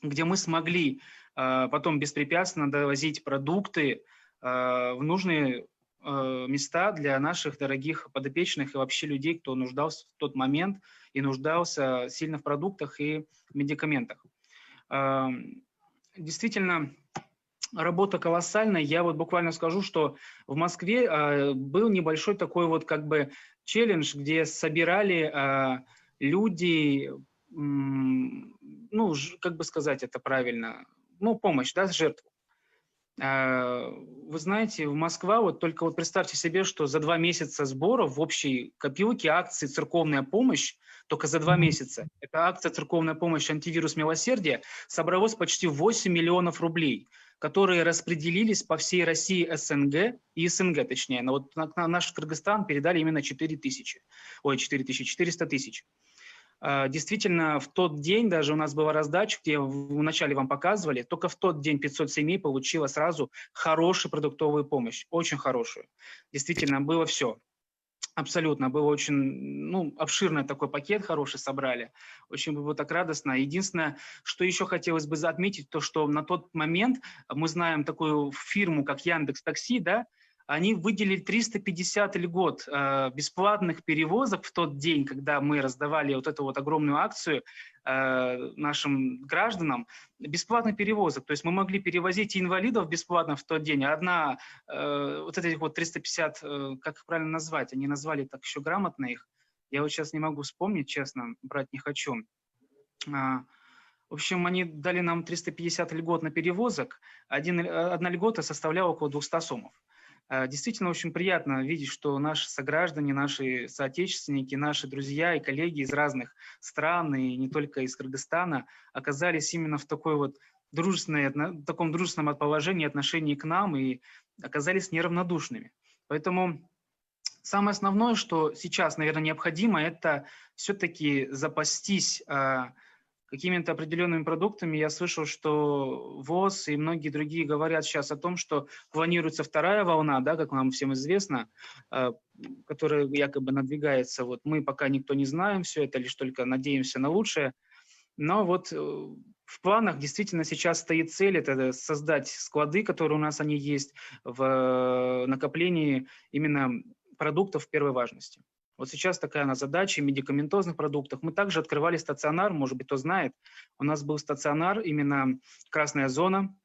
где мы смогли потом беспрепятственно довозить продукты в нужные места для наших дорогих подопечных и вообще людей, кто нуждался в тот момент и нуждался сильно в продуктах и медикаментах. Действительно, работа колоссальная. Я вот буквально скажу, что в Москве был небольшой такой вот как бы челлендж, где собирали люди, ну, как бы сказать это правильно, ну, помощь, да, жертву. Вы знаете, в Москве, вот только вот представьте себе, что за 2 месяца сборов в общей копилке акции «Церковная помощь», только за 2 месяца, эта акция «Церковная помощь. Антивирус милосердия» собралось почти 8 миллионов рублей, которые распределились по всей России, СНГ и СНГ, точнее. Но вот на наш Кыргызстан передали именно 400 тысяч. Действительно, в тот день даже у нас была раздача, где вначале вам показывали, только в тот день 500 семей получило сразу хорошую продуктовую помощь, очень хорошую. Действительно, было все. Абсолютно, было очень, ну, обширный такой пакет хороший собрали, очень было так радостно. Единственное, что еще хотелось бы отметить, то, что на тот момент мы знаем такую фирму, как Яндекс.Такси, да, они выделили 350 льгот бесплатных перевозок в тот день, когда мы раздавали вот эту вот огромную акцию нашим гражданам, бесплатных перевозок. То есть мы могли перевозить и инвалидов бесплатно в тот день. Одна, вот этих вот 350, как их правильно назвать, они назвали так еще грамотно их, я вот сейчас не могу вспомнить, честно, брать не хочу. В общем, они дали нам 350 льгот на перевозок, одна льгота составляла около 200 сомов. Действительно очень приятно видеть, что наши сограждане, наши соотечественники, наши друзья и коллеги из разных стран, и не только из Кыргызстана, оказались именно в таком дружественном положении, отношении к нам и оказались неравнодушными. Поэтому самое основное, что сейчас, наверное, необходимо, это все-таки запастись какими-то определенными продуктами. Я слышал, что ВОЗ и многие другие говорят сейчас о том, что планируется вторая волна, да, как нам всем известно, которая якобы надвигается. Вот мы пока никто не знаем все это, лишь только надеемся на лучшее. Но вот в планах действительно сейчас стоит цель, это создать склады, которые у нас они есть, в накоплении именно продуктов первой важности. Вот сейчас такая у нас задача, медикаментозных продуктов. Мы также открывали стационар, может быть, кто знает. У нас был стационар, именно «Красная зона»,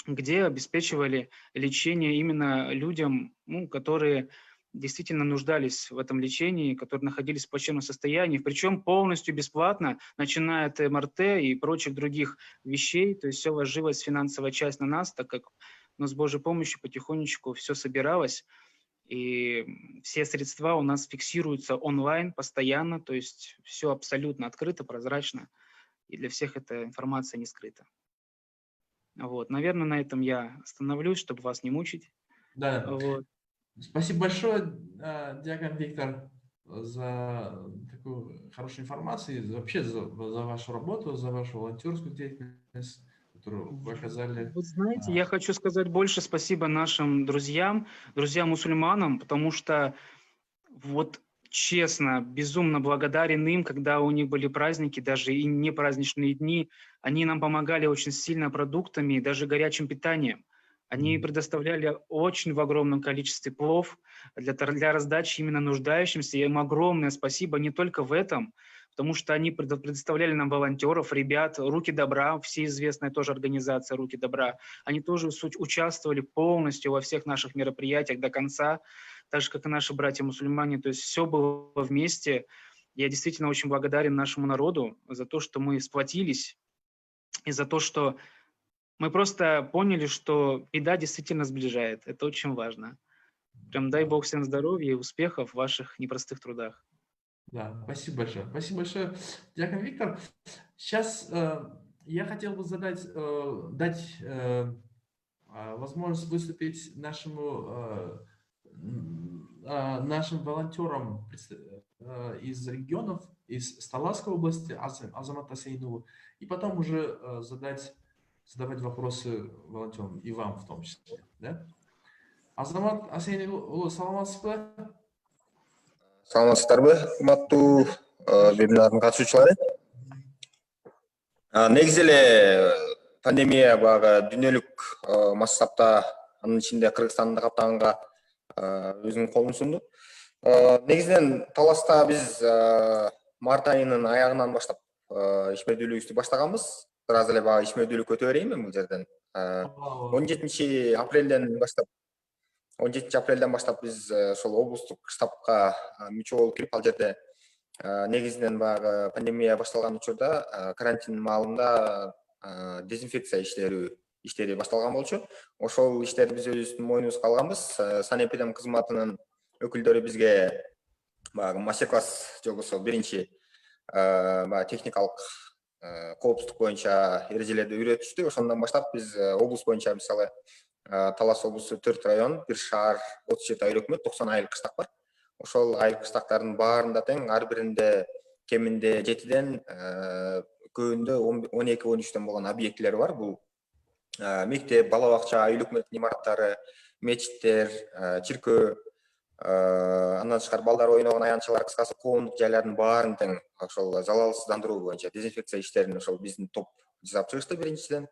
где обеспечивали лечение именно людям, ну, которые действительно нуждались в этом лечении, которые находились в плачевном состоянии, причем полностью бесплатно, начиная от МРТ и прочих других вещей. То есть все ложилась финансовая часть на нас, так как с Божьей помощью потихонечку все собиралось. И все средства у нас фиксируются онлайн постоянно, то есть все абсолютно открыто, прозрачно, и для всех эта информация не скрыта. Вот, наверное, на этом я остановлюсь, чтобы вас не мучить. Да. Вот. Спасибо большое, Диакон Виктор, за такую хорошую информацию, и вообще за вашу работу, за вашу волонтерскую деятельность, которую вы оказали. Вы знаете, я хочу сказать больше спасибо нашим друзьям, друзьям-мусульманам, потому что вот честно, безумно благодарен им, когда у них были праздники, даже и не праздничные дни. Они нам помогали очень сильно продуктами, даже горячим питанием. Они предоставляли очень в огромном количестве плов для раздачи именно нуждающимся. И им огромное спасибо не только в этом, потому что они предоставляли нам волонтеров, ребят, «Руки добра», всеизвестная тоже организация «Руки добра». Они тоже участвовали полностью во всех наших мероприятиях до конца, так же, как и наши братья-мусульмане. То есть все было вместе. Я действительно очень благодарен нашему народу за то, что мы сплотились, и за то, что мы просто поняли, что беда действительно сближает. Это очень важно. Прям дай Бог всем здоровья и успехов в ваших непростых трудах. Да, спасибо большое. Спасибо большое, Диакон Виктор. Сейчас я хотел бы дать возможность выступить нашим волонтерам из регионов, из Сталасской области, Азамату Асейнову, и потом уже задавать вопросы волонтерам, и вам в том числе. Да? Азамат Асейнов, саламатсыз ба? Саламатсыздар бе, урматтуу вебинардын катышуучулары. Негизи эле пандемия баягы дүйнөлүк масштабта, анын ичинде Кыргызстанды каптаганга өзүнүн колун сунду. Негизинен Таласта биз март айынын аягынан баштап ишмердүүлүгүбүздү баштаганбыз. Бираз эле баягы ишмердүүлүккө өтө берейинби бул жерден. 17 апрелден баштап биз ошол облустук штабка мүчө болуп кирип, ал жерде негизинен баягы пандемия башталган учурда карантин маалында дезинфекция иштери башталган болчу. Ошол иштерди биз өзүбүздүн мойнубузга алганбыз. Санэпидем кызматынын өкүлдөрү бизге баягы мастер-класс жобосу биринчи техникалык коопсуздук боюнча эрежелерди үйрөтүштү. Ошондон баштап биз облус боюнча мисалы Талас облусу 4 район, 1 шаар, 37 айыл өкмөт, 90 айыл кыштак бар. Ошол айыл кыштактардын баарында тең, ар биринде кеминде 7ден, көбүндө 12-13ден болгон объектилер бар. Бул мектеп, бала бакча, айыл өкмөттүн имараттары, мечиттер, чиркөө, андан тышкары балдар ойногон аянтчалар, кыскасы коомдук жайлардын баарын тең ошол залалсыздандыруу боюнча дезинфекция иштерин ошол биздин топ жасап чыгышты биринчиден.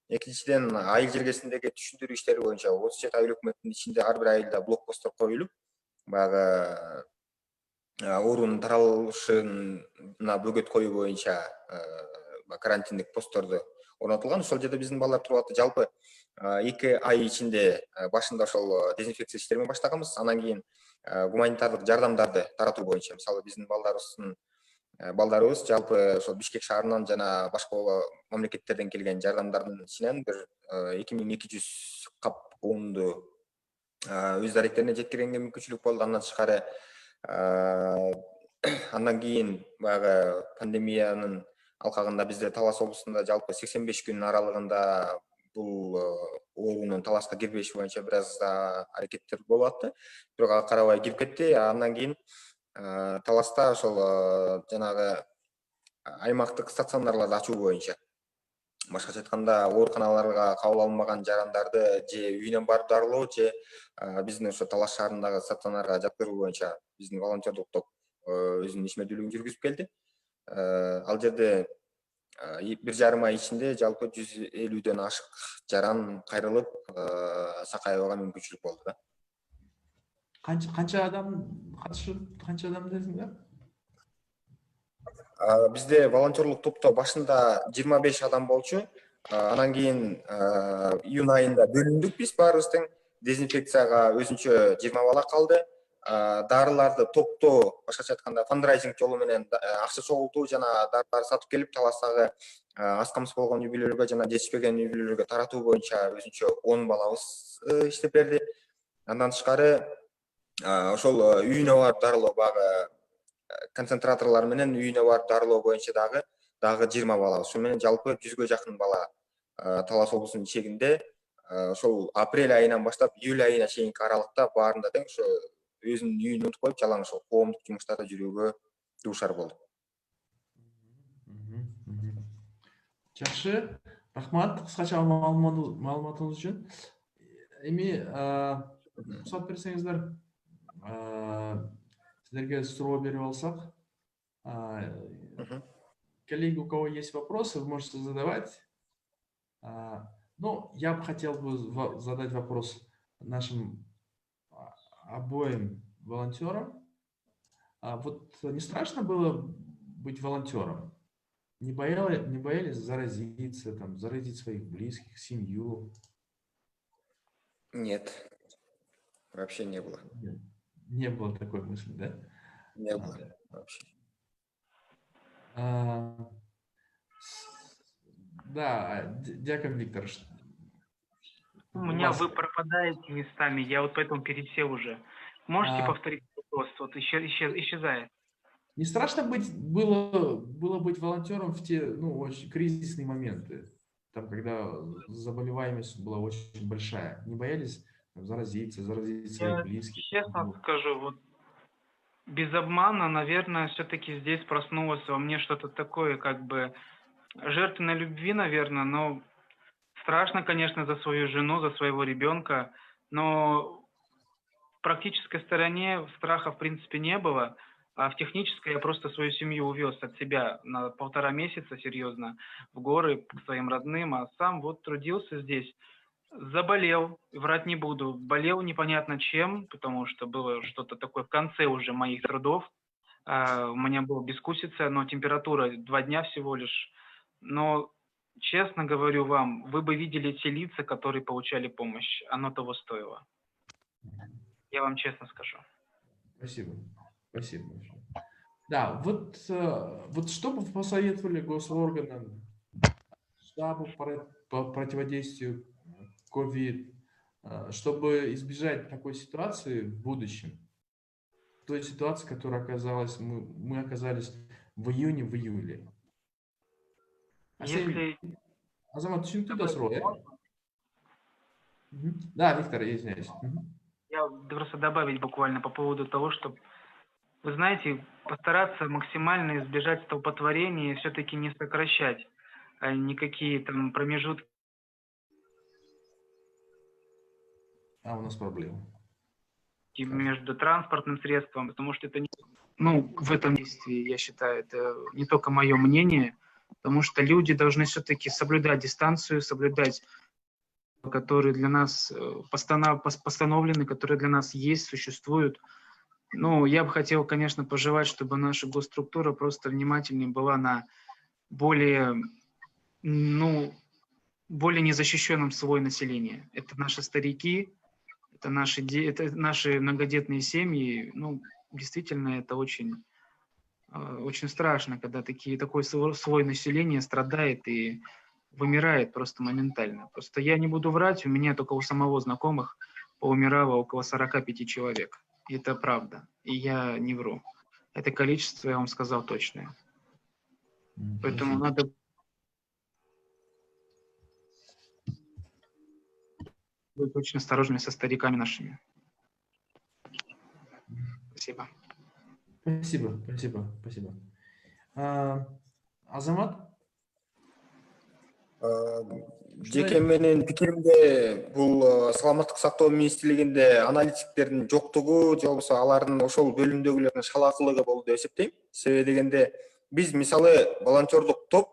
Экинчиден, айыл жергесиндеги түшүндүрүү иштери боюнча 37 айыл өкмөттүн ичинде ар бир айылда блокпосттор коюлуп, баягы оорунун таралышына бөгөт коюу боюнча карантиндик постторду орнотулган. Ошол жерде биздин балдар туруп атты. Жалпы 2 ай ичинде башында ошол дезинфекция иштерин баштаганбыз. Анан кийин гуманитардык жардамдарды таратуу боюнча, мисалы биздин балдарыбыз жалпы ошол Бишкек шаарынан жана башка мамлекеттерден келген жардамдардын ичинен бир 2200 кап унду өз даректерине жеткиргенге мүмкүнчүлүк болду. Андан тышкары андан кийин баягы пандемиянын алкагында бизде Талас облусунда жалпы 85 күн аралыгында бул оорунун Таласка кирбеши боюнча бир аз аракеттер болуп атты. Бирок ага карабай кирип кетти. Андан кийин Таласта ошол жанагы аймактык стационарларды ачуу боюнча, башкача айтканда ооруканаларга кабыл алынбаган жарандарды же үйүнөн барып дарылоо, же биздин ошо Талас шаарындагы стационарга жаткыруу боюнча биздин волонтердук топ өзүнүн ишмердүүлүгүн жүргүзүп келди. Ал жерде 1,5 ай ичинде жалпы 150ден ашык жаран кайрылып сакаябага мүмкүнчүлүк болду да. Канча адам катышып, канча адам дедиңер? Бизде волонтерлук топто башында 25 адам болчу. Анан кийин июнь айында бөлүндүк биз баарыбыз тең. Дезинфекцияга өзүнчө 20 бала калды. Дарыларды топтоо, башкача айтканда фандрайзинг жолу менен акча чогултуу жана дарыларды сатып келип Таластагы аз камсыз болгон үй-бүлөлөргө жана жетишпеген үй-бүлөлөргө таратуу боюнча өзүнчө 10 балабыз иштеп берди. Андан тышкары ошол үйүнө барып дарылоо, баягы концентраторлор менен үйүнө барып дарылоо боюнча дагы 20 балабыз. Ушу менен жалпы 100гө жакын бала Талас облусунун чегинде ошол апрель айынан баштап июль айына чейинки аралыкта баарында тең ошо өзүнүн үйүн унутуп коюп жалаң ошол коомдук жумуштарда жүрүүгө дуушар болду. Жакшы, рахмат кыскача маалыматыңыз үчүн. Эми уруксат берсеңиздер, силерге суроо берип алсак. Коллеги, у кого есть вопросы, вы можете задавать. Ну, я бы хотел задать вопрос нашим обоим волонтерам. Вот не страшно было быть волонтером? Не боялись заразиться, там, заразить своих близких, семью? Нет, вообще не было. Не было такой мысли, да? Не было вообще. Да, Дьякон Виктор. У меня вы пропадаете местами, я вот поэтому пересел уже. Можете повторить вопрос? Вот исчезает. Не страшно было быть волонтером в те, ну, очень кризисные моменты, там, когда заболеваемость была очень большая? Не боялись заразить своих близких? Честно скажу, вот без обмана, наверное, все-таки здесь проснулось во мне что-то такое, как бы жертвенной любви, наверное, но страшно, конечно, за свою жену, за своего ребенка, но в практической стороне страха, в принципе, не было, а в технической я просто свою семью увез от себя на 1,5 месяца, серьезно, в горы к своим родным, а сам вот трудился здесь. Заболел, врать не буду, болел непонятно чем, потому что было что-то такое в конце уже моих трудов. У меня была бескусица, но температура 2 дня всего лишь. Но, честно говорю вам, вы бы видели те лица, которые получали помощь. Оно того стоило. Я вам честно скажу. Спасибо. Спасибо большое. Да, вот что бы вы посоветовали госорганам, штабу по противодействию COVID, чтобы избежать такой ситуации в будущем? Той ситуации, которая оказалась, мы оказались в июне, в июле. Если... Азамат, ты Да, Виктор, я извиняюсь. Я просто добавить буквально по поводу того, что, вы знаете, постараться максимально избежать столпотворения и все-таки не сокращать никакие там промежутки. У нас проблема. Между транспортным средством, потому что это не... Ну, в этом действии, я считаю, это не только мое мнение, потому что люди должны все-таки соблюдать дистанцию, соблюдать, которые для нас постановлены, которые для нас есть, существуют. Ну, я бы хотел, конечно, пожелать, чтобы наша госструктура просто внимательнее была на более незащищенном слое населения. Это наши старики, это наши многодетные семьи. Ну, действительно, это очень, очень страшно, когда такой слой населения страдает и вымирает просто моментально. Просто я не буду врать, у меня только у самого знакомых поумирало около 45 человек. И это правда. И я не вру. Это количество, я вам сказал, точное. Поэтому надо быть очень осторожными со стариками нашими. Спасибо. Спасибо. Азамат? Жеке менин пикиримде бул саламаттык сактоо министрлигинде аналитиктердин жоктугу же болбосо алардын ошол бөлүмдөгүлөрдүн шалаакылыгы болду деп эсептейм. Себеби дегенде биз мисалы волонтердук топ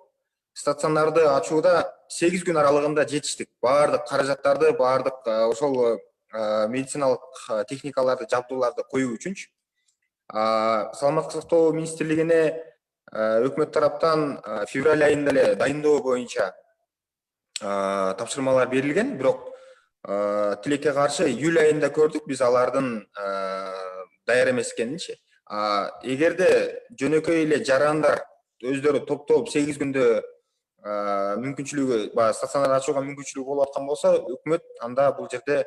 стационарды ачууда 8 күн аралыгында жетиштик. Баардык каражаттарды, баардык ошол медициналык техникаларды, жабдууларды коюу үчүнчү. Саламаттык сактоо министрлигине өкмөт тараптан февраль айында эле дайындоо боюнча тапшырмалар берилген, бирок тилекке каршы июль айында көрдүк биз алардын даяр эмес экенинчи. Эгерде жөнөкөй эле жарандар өздөрү топтоп 8 күндө мүмкүнчүлүгү, стационар ачууга мүмкүнчүлүгү болуп аткан болсо, өкмөт анда бул жерде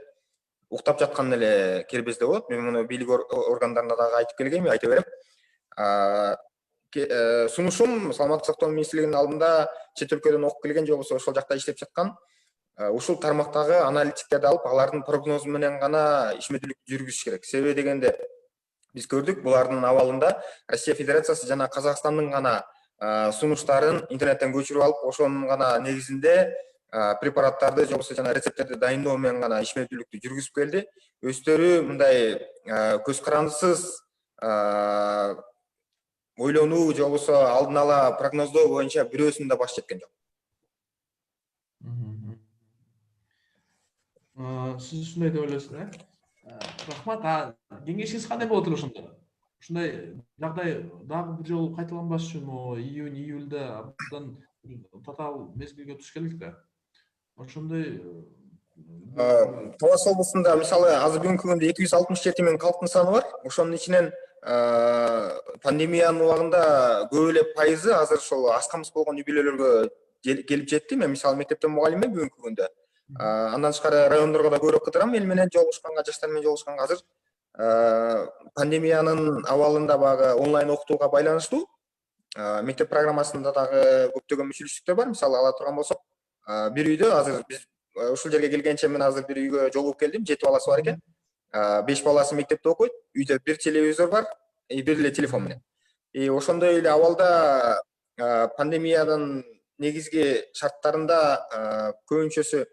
уктап жаткан эле кербезде болот. Мен муну бийлик органдарына дагы айтып келгем, айта берем. Сунушум саламаттык сактоо министрлигинин алдында чет өлкөдөн окуп келген же болбосо ошол жакта иштеп жаткан ушул тармактагы аналитиктерди алып алардын прогнозу менен гана ишмердүүлүктү жүргүзүш керек. Себеби дегенде биз көрдүк булардын абалында Россия Федерациясы жана Казакстандын гана сунуштарын интернеттен көчүрүп алып, ошонун гана негизинде препараттарды же болбосо жана рецепттерди дайындоо менен гана ишмердүүлүктү жүргүзүп келди. Өздөрү мындай көз карандысыз ойлонуу же болбосо алдын ала прогноздоо боюнча бирөөсүн да баш жеткен жок. Сиз ушундай деп ойлойсуз, э? Рахмат. Кеңешиңиз кандай болот эле ошондо? Ушундай жагдай дагы бир жолу кайталанбаш үчүн июнь, июльда абдан татаал мезгилге туш келдик да. Ошондой Талас облусунда мисалы азыр бүгүнкү күндө 267 миң калктын саны бар. Ошонун ичинен пандемиянын убагында көп эле пайызы азыр ошол аз камсыз болгон үй бүлөлөргө келип жетти. Мен мисалы мектептен мугалиммин бүгүнкү күндө. Андан тышкары райондорго да көбүрөөк кыдырам, эл менен жолугушканга, жаштар менен жолугушканга. Азыр пандемиянын абалында багы онлайн окутууга байланыштуу мектеп программасында дагы көптөгөн мүчүлүштүктөр бар. Мисалы ала турган болсок, бир үйдө азыр биз ушул жерге келгенче мен азыр бир үйгө жолугуп келдим. 7 баласы бар экен. 5 баласы мектепте окуйт. Үйдө бир телевизор бар, бир эле телефон менен. Ошондой эле абалда пандемиянын негизги шарттарында көбүнчөсү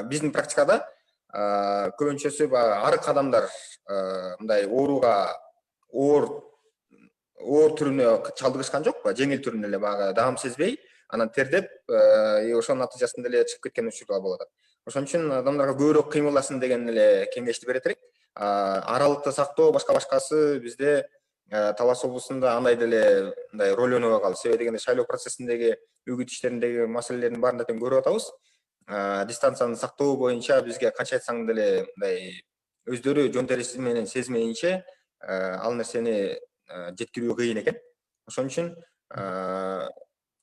биздин практикада көбүнчөсү арык адамдар мындай оор түрүнө чалдыгышкан жок, жеңил түрүнө эле багы даам сезбей, анан тердеп, ошонун натыйжасында эле чыгып кеткен учурлар болот. Ошон үчүн адамдарга көбүрөөк кыймылдасын деген эле кеңешти берет элек. Аралыкты сактоо башкасы бизде Талас облусунда андай деле мындай роль ойнобой калды. Себеби дегенде шайлоо процессиндеги үгүт иштериндеги маселелердин баарын да тең көрүп атабыз. Дистанцияны сактоо боюнча бизге канча айтсаң деле мындай өздөрү жон териси менен сезмейинче ал нерсени жеткирүү кыйын экен. Ошон үчүн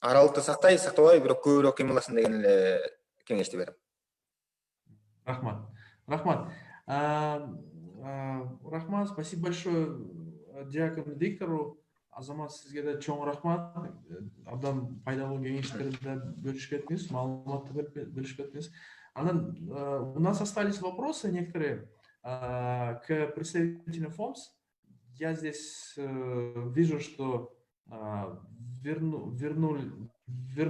аралыкты сактабай, бирок көбүрөөк кыймылдасын деген эле кеңешти берем. Рахмат. Рахмат, спасибо большое диакону Виктору. Азамат, сизге да чоң рахмат. Абдан пайдалуу кеңештерди бөлүшүп кеттиңиз, маалыматты бөлүшүп кеттиңиз. Анан у нас остались вопросы некоторые к представителям ФОМС. Я здесь вижу, что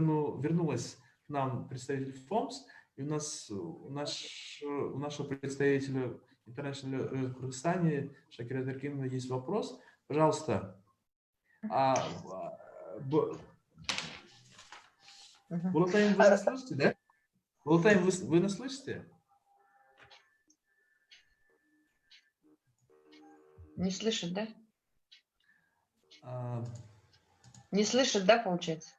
вернулась к нам представитель ФОМС, и у нашего представителя International в Кыргызстане, Шакира Таркинова, есть вопрос. Пожалуйста. Булатаим, вы нас слышите, да? Булатаим, вы нас слышите? Не слышит, да? Не слышит, да, получается?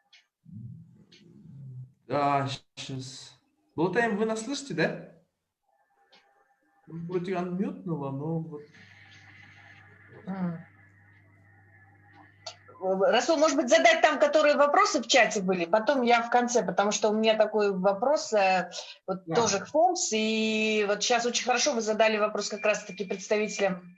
Да, сейчас. Булатаим, вы нас слышите, да? Вроде анмютнула, но вот. Расул, может быть, задать там, которые вопросы в чате были, потом я в конце, потому что у меня такой вопрос тоже к ФОМС, и вот сейчас очень хорошо вы задали вопрос как раз-таки представителям,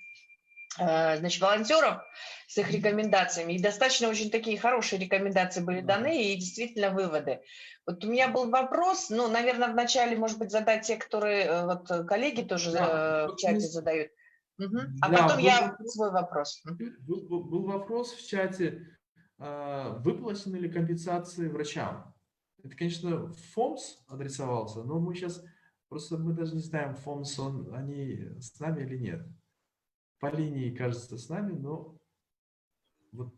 значит, волонтеров с их рекомендациями, и достаточно очень такие хорошие рекомендации были даны, и действительно выводы. Вот у меня был вопрос, ну, наверное, вначале, может быть, задать те, которые вот коллеги тоже в чате задают. А потом я свой вопрос. Был вопрос в чате, выплачены ли компенсации врачам? Это, конечно, ФОМС адресовался, но мы сейчас, просто мы даже не знаем, ФОМС, они с нами или нет. По линии, кажется, с нами, но вот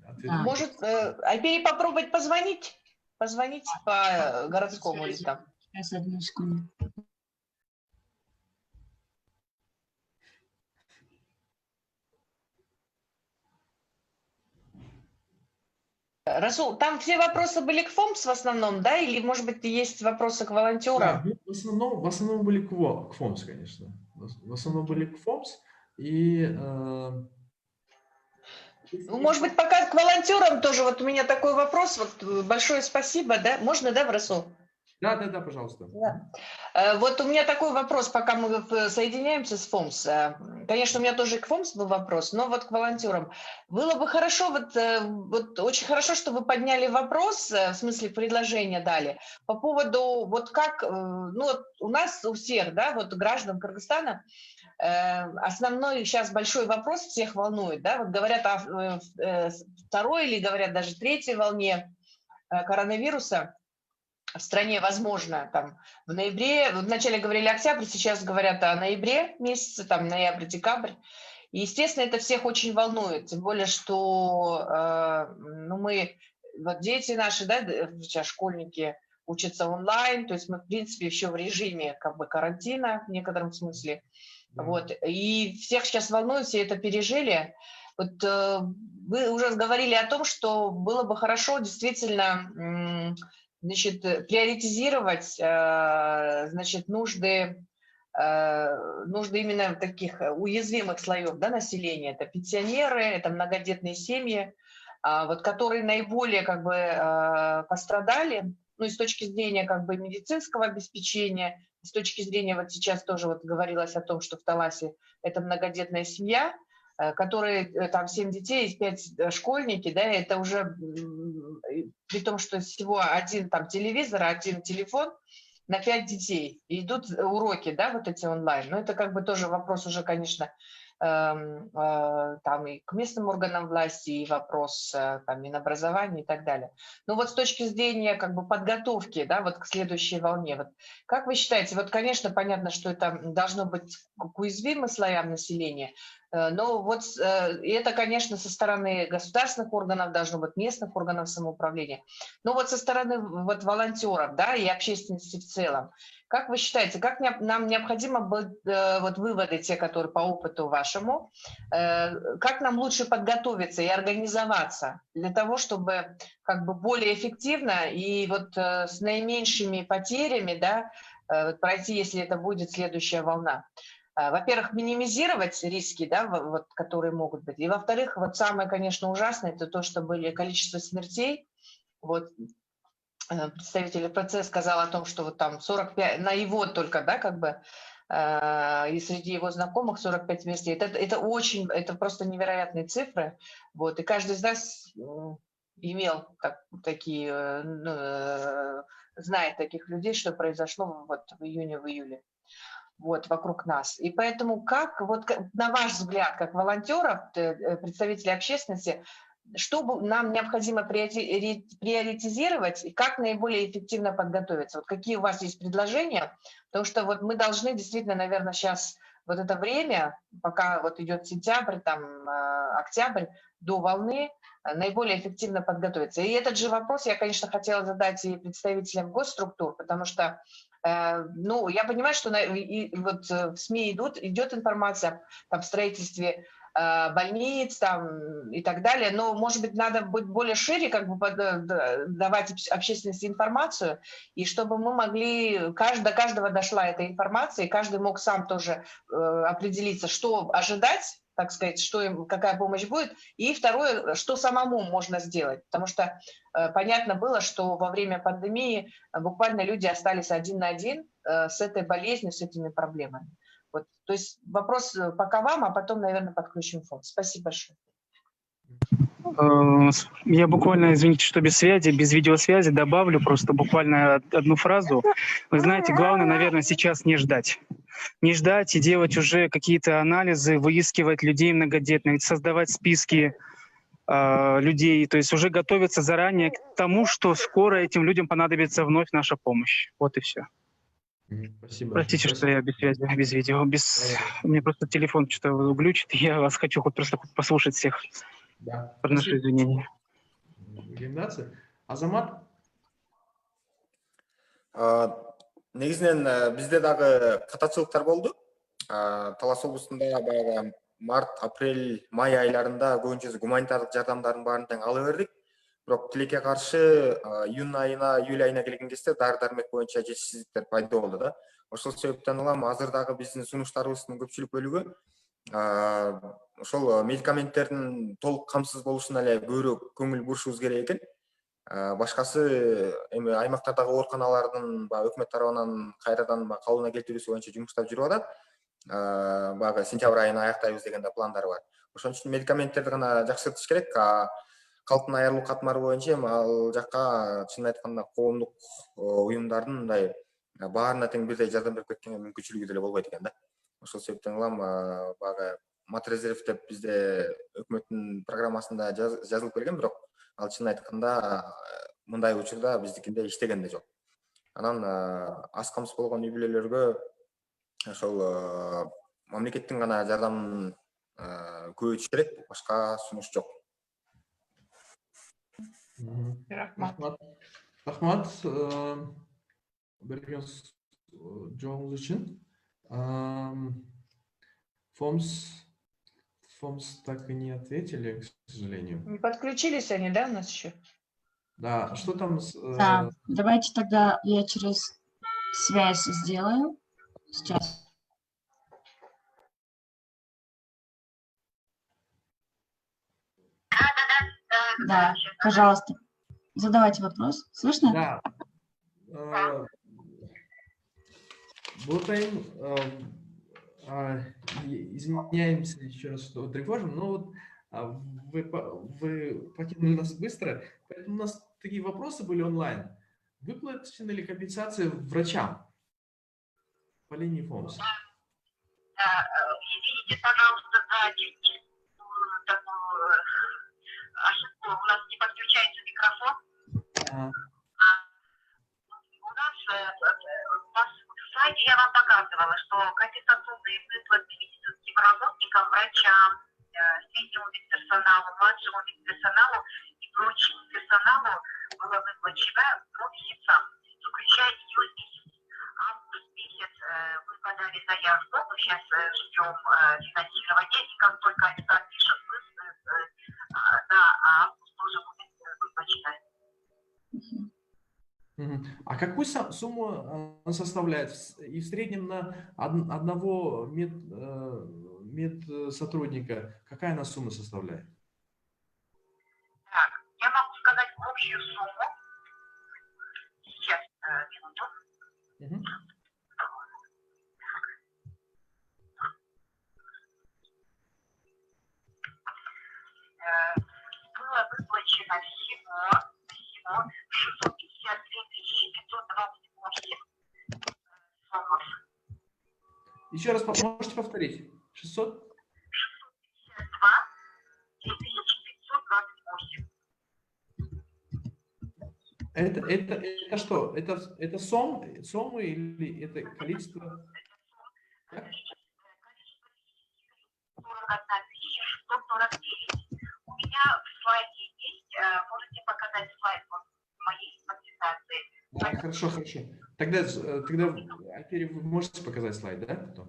ответ... Может, Айпери попробовать позвонить? Позвонить по городскому или там? Сейчас, одну секунду. Расул, там все вопросы были к ФОМС в основном, да? Или, может быть, есть вопросы к волонтерам? Да, в основном были к ФОМС, конечно. В основном были к ФОМС. И... Ну, может быть, пока к волонтерам тоже, вот у меня такой вопрос, вот большое спасибо, да? Можно, да, Расул? Да, пожалуйста. Да. Вот у меня такой вопрос, пока мы соединяемся с ФОМС. Конечно, у меня тоже и к ФОМС был вопрос, но вот к волонтерам. Было бы хорошо, вот очень хорошо, что вы подняли вопрос, в смысле предложения дали, по поводу вот как, ну вот у нас, у всех, да, вот граждан Кыргызстана, основной сейчас большой вопрос всех волнует, да, вот говорят о второй или говорят даже третьей волне коронавируса в стране, возможно, там в ноябре, вначале говорили октябрь, сейчас говорят о ноябре месяце, там ноябрь-декабрь. И, естественно, это всех очень волнует, тем более, что ну, мы, вот дети наши, да, сейчас школьники учатся онлайн, то есть мы, в принципе, еще в режиме как бы карантина в некотором смысле. Вот. И всех сейчас волнует, все это пережили. Вот вы уже говорили о том, что было бы хорошо действительно, значит, приоритизировать, значит, нужды именно таких уязвимых слоев, да, населения. Это пенсионеры, это многодетные семьи, вот, которые наиболее как бы пострадали, ну и с точки зрения как бы медицинского обеспечения, с точки зрения, вот сейчас тоже вот говорилось о том, что в Таласе это многодетная семья, которые там 7 детей, 5 школьники, да, это уже при том, что всего один там телевизор, один телефон на 5 детей, и идут уроки, да, вот эти онлайн. Но это как бы тоже вопрос уже, конечно, там и к местным органам власти, и вопрос там Минобразования и так далее. Но вот с точки зрения как бы подготовки, да, вот к следующей волне, вот как вы считаете, вот, конечно, понятно, что это должно быть к уязвимым слоям населения, но вот и это, конечно, со стороны государственных органов, должно быть местных органов самоуправления, но вот со стороны вот волонтеров, да, и общественности в целом. Как вы считаете, как нам необходимо вот выводы, те, которые по опыту вашему, как нам лучше подготовиться и организоваться для того, чтобы как бы более эффективно и вот с наименьшими потерями, да, пройти, если это будет следующая волна? Во-первых, минимизировать риски, да, вот, которые могут быть. И во-вторых, вот самое, конечно, ужасное, это то, что были количество смертей. Вот представитель ФЦ сказал о том, что вот там 45, на его только, да, как бы, и среди его знакомых 45 смертей. Это просто невероятные цифры. Вот, и каждый из нас имел такие, знает таких людей, что произошло вот в июне, в июле. Вот, вокруг нас. И поэтому как, вот на ваш взгляд, как волонтеров, представителей общественности, что нам необходимо приоритизировать и как наиболее эффективно подготовиться? Вот какие у вас есть предложения? Потому что вот мы должны действительно, наверное, сейчас вот это время, пока вот идет сентябрь, там, октябрь, до волны, наиболее эффективно подготовиться. И этот же вопрос я, конечно, хотела задать и представителям госструктур, потому что ну, я понимаю, что вот в СМИ идет информация там, в строительстве больниц там, и так далее, но, может быть, надо быть более шире, как бы давать общественности информацию, и чтобы мы могли, до каждого дошла эта информация, и каждый мог сам тоже определиться, что ожидать, так сказать, какая помощь будет, и второе, что самому можно сделать, потому что понятно было, что во время пандемии буквально люди остались один на один с этой болезнью, с этими проблемами. Вот. То есть вопрос пока вам, а потом, наверное, подключим фонд. Спасибо большое. Я буквально, извините, что без связи, без видеосвязи добавлю просто буквально одну фразу. Вы знаете, главное, наверное, сейчас не ждать. Не ждать и делать уже какие-то анализы, выискивать людей многодетных, создавать списки людей, то есть уже готовиться заранее к тому, что скоро этим людям понадобится вновь наша помощь. Вот и все. Спасибо. Простите, что я без связи, без видео. У меня просто телефон что-то глючит, и я вас хочу просто послушать всех. Да. Приношу извинения. Рекомендации. Азамат? Негізінен бізде дағы қататшылықтар болды. Талас облысында баяғы март, апрель, май айларында көбінше гуманитарлық жардамдардың барын тең ала бердік. Бирок тилекке каршы июнь айына, июль айына келген кезде дары-дармек боюнча жетишсиздиктер пайда болду да. Ошол себептен улам азырдагы биздин сунуштарыбыздын көпчүлүк бөлүгү ошол медикаменттердин толук камсыз болушуна эле көбүрөөк көңүл бурушубуз керек экен. Башкасы эми аймактардагы ооруканалардын баягы өкмөт тарабынан кайрадан калыбына келтирүүсү боюнча жумуштар жүрүп атат. Баягы сентябрь айына аяктайбыз деген да пландар бар. Ошон үчүн медикаменттерди гана жакшыртыш керек. Калктын айырылуу катмары боюнча эми ал жакка чынын айтканда коомдук уюмдардын мындай баарына тең бирдей жардам берип кеткенге мүмкүнчүлүгү деле болбойт экен да. Ошол себептен улам баягы матрезерв деп бизде өкмөттүн программасында жазылып келген, бирок ал чынын айтканда мындай учурда биздикинде иштеген да жок. Анан аз камсыз болгон үй бүлөлөргө ошол мамлекеттин гана жардамын көбөйтүш керек, башка сунуш жок. Рахмат берген жооңуз үчүн. ФОМС так и не ответили, к сожалению. Не подключились они, да, у нас еще? Да, что там? Да, давайте тогда я через связь сделаю. Сейчас. Да, пожалуйста. Задавайте вопрос. Слышно? Да. Болтаем, извиняемся еще раз, что тревожим, но вы покинули нас быстро, поэтому у нас такие вопросы были онлайн. Выплачены ли компенсации врачам по линии ФОМС? Извините, пожалуйста, за техническую такую ошибку. У нас не подключается микрофон. У нас в слайде я вам показывала, что компенсационные выплаты медицинским работникам, врачам, среднему медперсоналу, младшему медперсоналу и прочему персоналу было выплачено по месяцам, включая июль месяц. Август месяц мы подали заявку, мы сейчас ждем финансирования, и как только они подпишут, на август тоже будет выплачено. А какую сумму он составляет? И в среднем на одного медсотрудника какая она сумма составляет? Так, я могу сказать общую сумму. Сейчас, минуту. Было выплачено всего 652 528 сомов. Еще раз можете повторить? 600? 652 528. Это что? Это сомы или это количество? Количество 41 149. У меня в слайде есть, можете показать слайд моей презентации. Да, хорошо. Тогда вы можете показать слайд, да? Потом?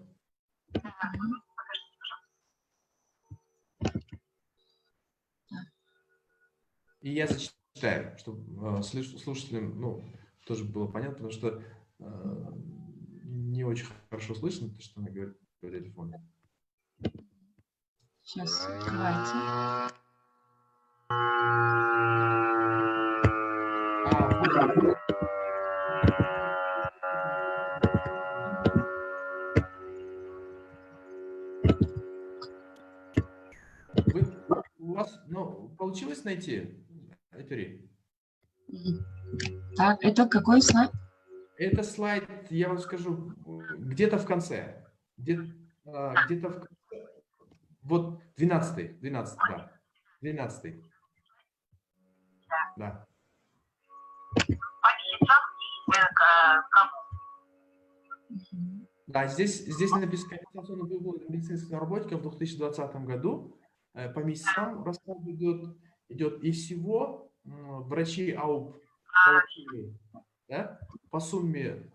И я зачитаю, чтобы слушателям тоже было понятно, потому что не очень хорошо слышно то, что она говорит по телефону. Сейчас, открывайте. У вас получилось найти Айтури? Так, это какой слайд? Это слайд, я вам скажу, где-то в конце. Где-то в конце. Вот 12-й, да. 12-й. Да. Да, здесь написано компенсационный выплат медицинским работникам в 2020 году. По месяцам расход идет и всего врачи АУП получили, да, по сумме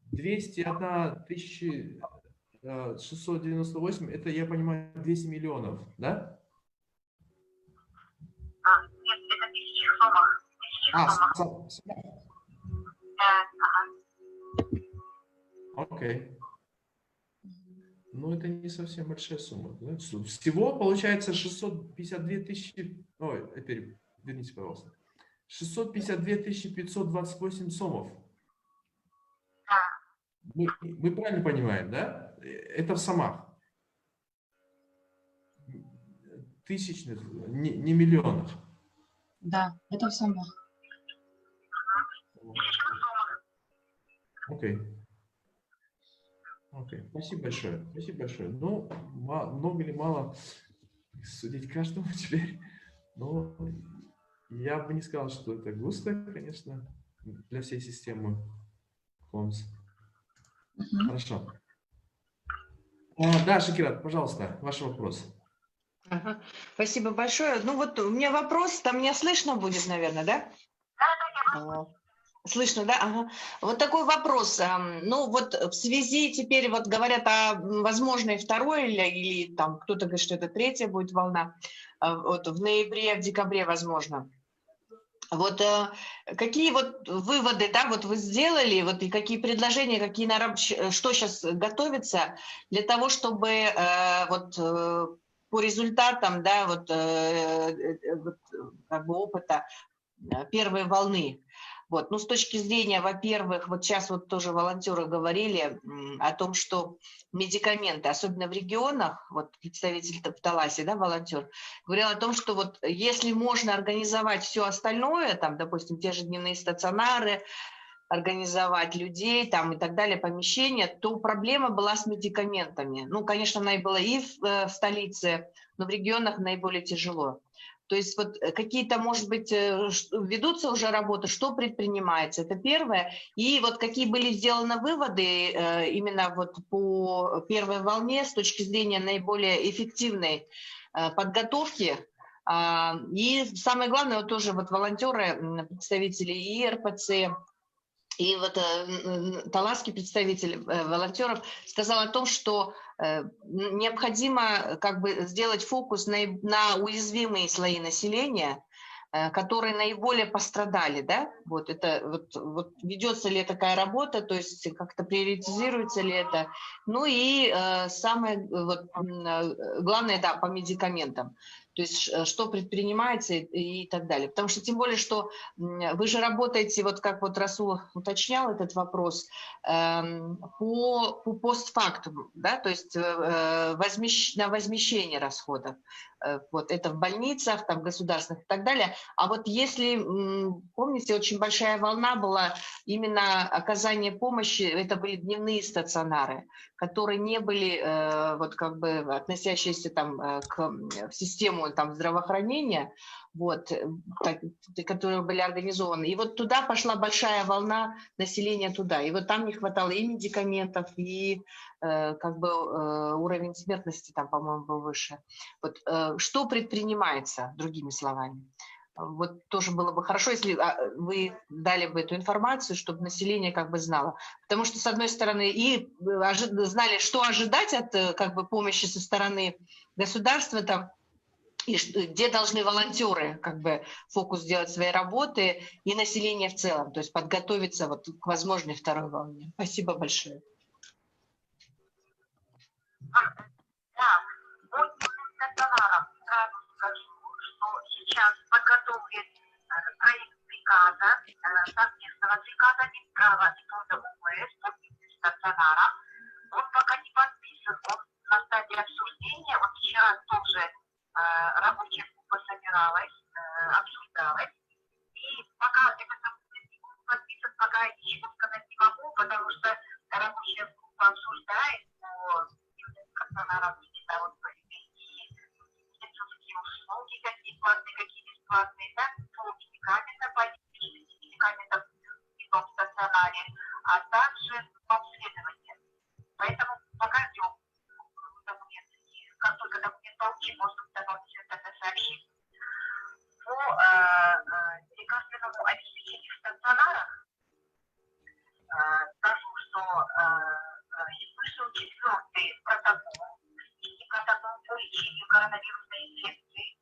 201 698, это, я понимаю, 200 миллионов, да? Нет, это в сомах. Окей. Ну, это не совсем большая сумма. Да? Всего получается 652 тысячи... Ой, верните, пожалуйста. 652 528 сомов. Да. Мы правильно понимаем, да? Это в сомах. Тысячных, не миллионах. Да, это в сомах. Окей. Окей. Спасибо большое. Спасибо большое. Ну, много или мало судить каждому теперь. Но я бы не сказал, что это густо, конечно, для всей системы Холмс. Хорошо. Да, Шакират, пожалуйста, ваш вопрос. Ага. Спасибо большое. Ну вот у меня вопрос, там меня слышно будет, наверное, да? Слышно, да? Ага. Вот такой вопрос. Ну вот в связи теперь вот говорят о возможной второй или там кто-то говорит, что это третья будет волна. Вот в ноябре, в декабре возможно. Вот какие вот выводы, да, вот вы сделали, вот и какие предложения, какие, что сейчас готовится для того, чтобы по результатам, да, как бы опыта первой волны. Вот. Ну, с точки зрения, во-первых, вот сейчас вот тоже волонтеры говорили о том, что медикаменты, особенно в регионах, вот представитель в Таласе, да, волонтер, говорил о том, что вот если можно организовать все остальное, там, допустим, те же дневные стационары, организовать людей там и так далее, помещения, то проблема была с медикаментами. Ну, конечно, она и была и в столице, но в регионах наиболее тяжело. То есть вот какие-то, может быть, ведутся уже работы, что предпринимается, это первое. И вот какие были сделаны выводы именно вот по первой волне с точки зрения наиболее эффективной подготовки. И самое главное, вот тоже вот волонтеры, представители и РПЦ, и вот таласский представитель волонтеров сказал о том, что необходимо как бы сделать фокус на уязвимые слои населения, которые наиболее пострадали, да? Вот это вот ведется ли такая работа, то есть как-то приоритизируется ли это? Ну и самое главное, да, по медикаментам. То есть что предпринимается и так далее. Потому что тем более, что вы же работаете, вот как вот Расул уточнял этот вопрос, по постфактуму, да, то есть на возмещение расходов. Вот это в больницах, там, государственных и так далее. А вот если, помните, очень большая волна была именно оказание помощи, это были дневные стационары, которые не были вот как бы относящиеся там в систему там здравоохранения, вот, которые были организованы. И вот туда пошла большая волна населения туда. И вот там не хватало и медикаментов, и как бы уровень смертности там, по-моему, был выше. Вот, что предпринимается, другими словами? Вот тоже было бы хорошо, если вы дали бы эту информацию, чтобы население как бы знало. Потому что, с одной стороны, и знали, что ожидать от как бы помощи со стороны государства, там, и где должны волонтеры как бы фокус делать своей работы, и население в целом, то есть подготовиться вот к возможной второй волне. Спасибо большое. Да, по дневным стационарам сразу скажу, что сейчас подготовлен проект приказа, совместного приказа Минздрава и фонда УВС по дневным стационарам. Он пока не подписан, он на стадии обсуждения. Вот вчера тоже рабочая группа собиралась, обсуждалась. И пока это подписан, пока ничего сказать не могу, потому что рабочая группа обсуждает по стационарам именно вот поведение, медицинские услуги, какие платные, какие бесплатные, да, по медикаментам, по медикаментам в том стационаре, а также по обследованию. Поэтому пока ждем документ. И как только документ получим, можно дополнительно это сообщить. По лекарственному обеспечению в стационарах скажу, что вышел 4-й протокол, и протокол по лечению коронавирусной инфекции,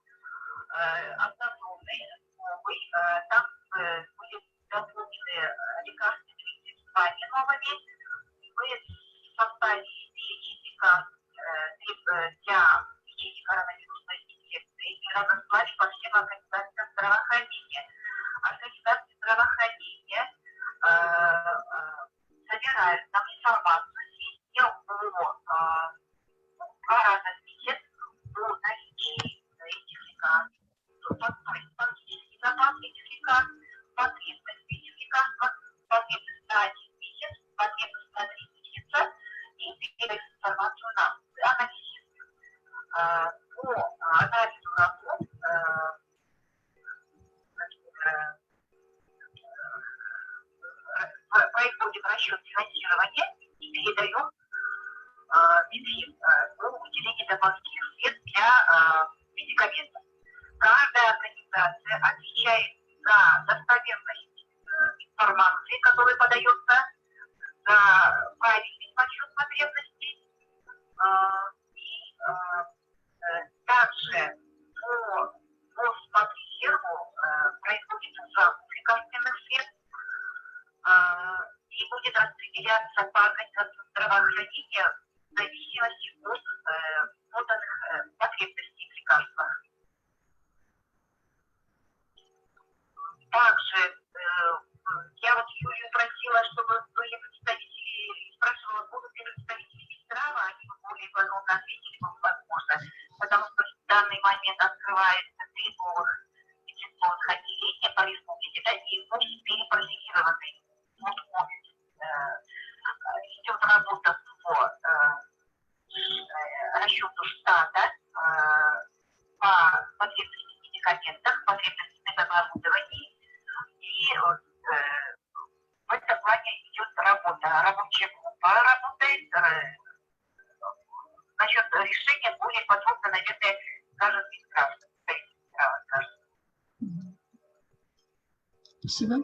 обновленный, новый, там были дополнены лекарственными средствами новыми, мы составили перечень лекарств для лечения коронавирусной инфекции и разослали по всем организациям здравоохранения. счет финансирования и передаем Минфин по выделению дополнительных средств для медикаментов. Каждая организация отвечает за достоверность информации, которая подается, за правильный подсчет потребностей. И также по Роспотребнадзору производится закуп лекарственных средств и будет распределяться по организациям здравоохранения в зависимости от поданных потребностей в лекарствах. Также я вот Юлию просила, чтобы были представители, спрашивала, будут ли представители Минздрава, они бы более подробно ответили, возможно, потому что в данный момент открывается 3 новых инфекционных отделения по республике, да, и 8 перепрофилированы от COVID. Идет работа по расчету штата, по потребности в медикаментах, потребности в оборудовании. И в этом плане идет работа. Рабочая группа работает. Насчет решения более подробно, наверное, скажет Минздрав. Спасибо.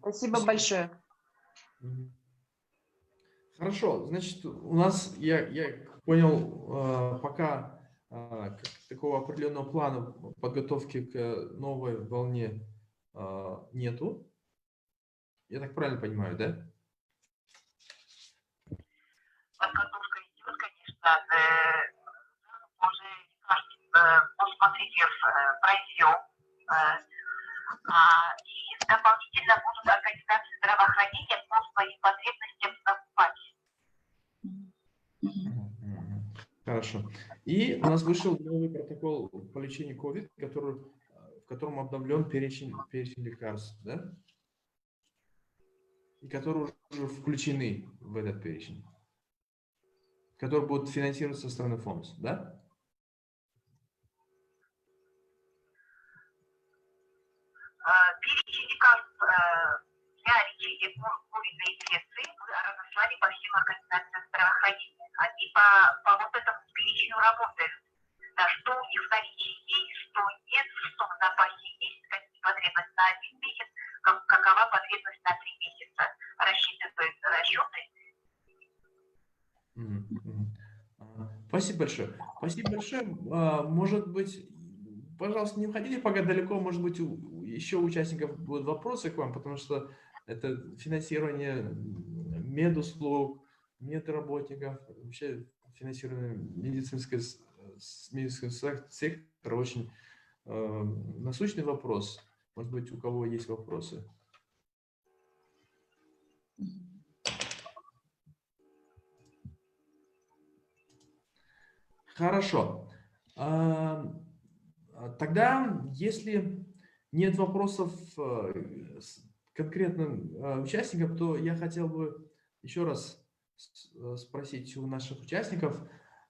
Спасибо большое. Хорошо, значит, у нас, я понял, пока такого определенного плана подготовки к новой волне нету. Я так правильно понимаю, да? Подготовка идет, конечно, уже Роспотребнадзор произвел. И дополнительно будут организации здравоохранения по своим потребностям закупать. Хорошо. И у нас вышел новый протокол по лечению COVID, в котором обновлен перечень лекарств, да? И которые уже включены в этот перечень, которые будут финансироваться со стороны фонда, да? Перечень лекарств для лечения ковидной инфекции мы разослали по всем организациям здравоохранения. Они по вот этому перечню работают. Да, что у них в наличии есть, что нет, что в запасе есть, какие потребности на 1 месяц, какова потребность на 3 месяца. Рассчитывают расчеты. Спасибо большое. Спасибо большое. Может быть, пожалуйста, не уходите пока далеко. Может быть, еще у участников будут вопросы к вам, потому что это финансирование медуслуг, медработников, вообще финансирование медицинского сектора очень насущный вопрос. Может быть, у кого есть вопросы? Хорошо. Тогда, если нет вопросов конкретным участникам, то я хотел бы еще раз спросить у наших участников,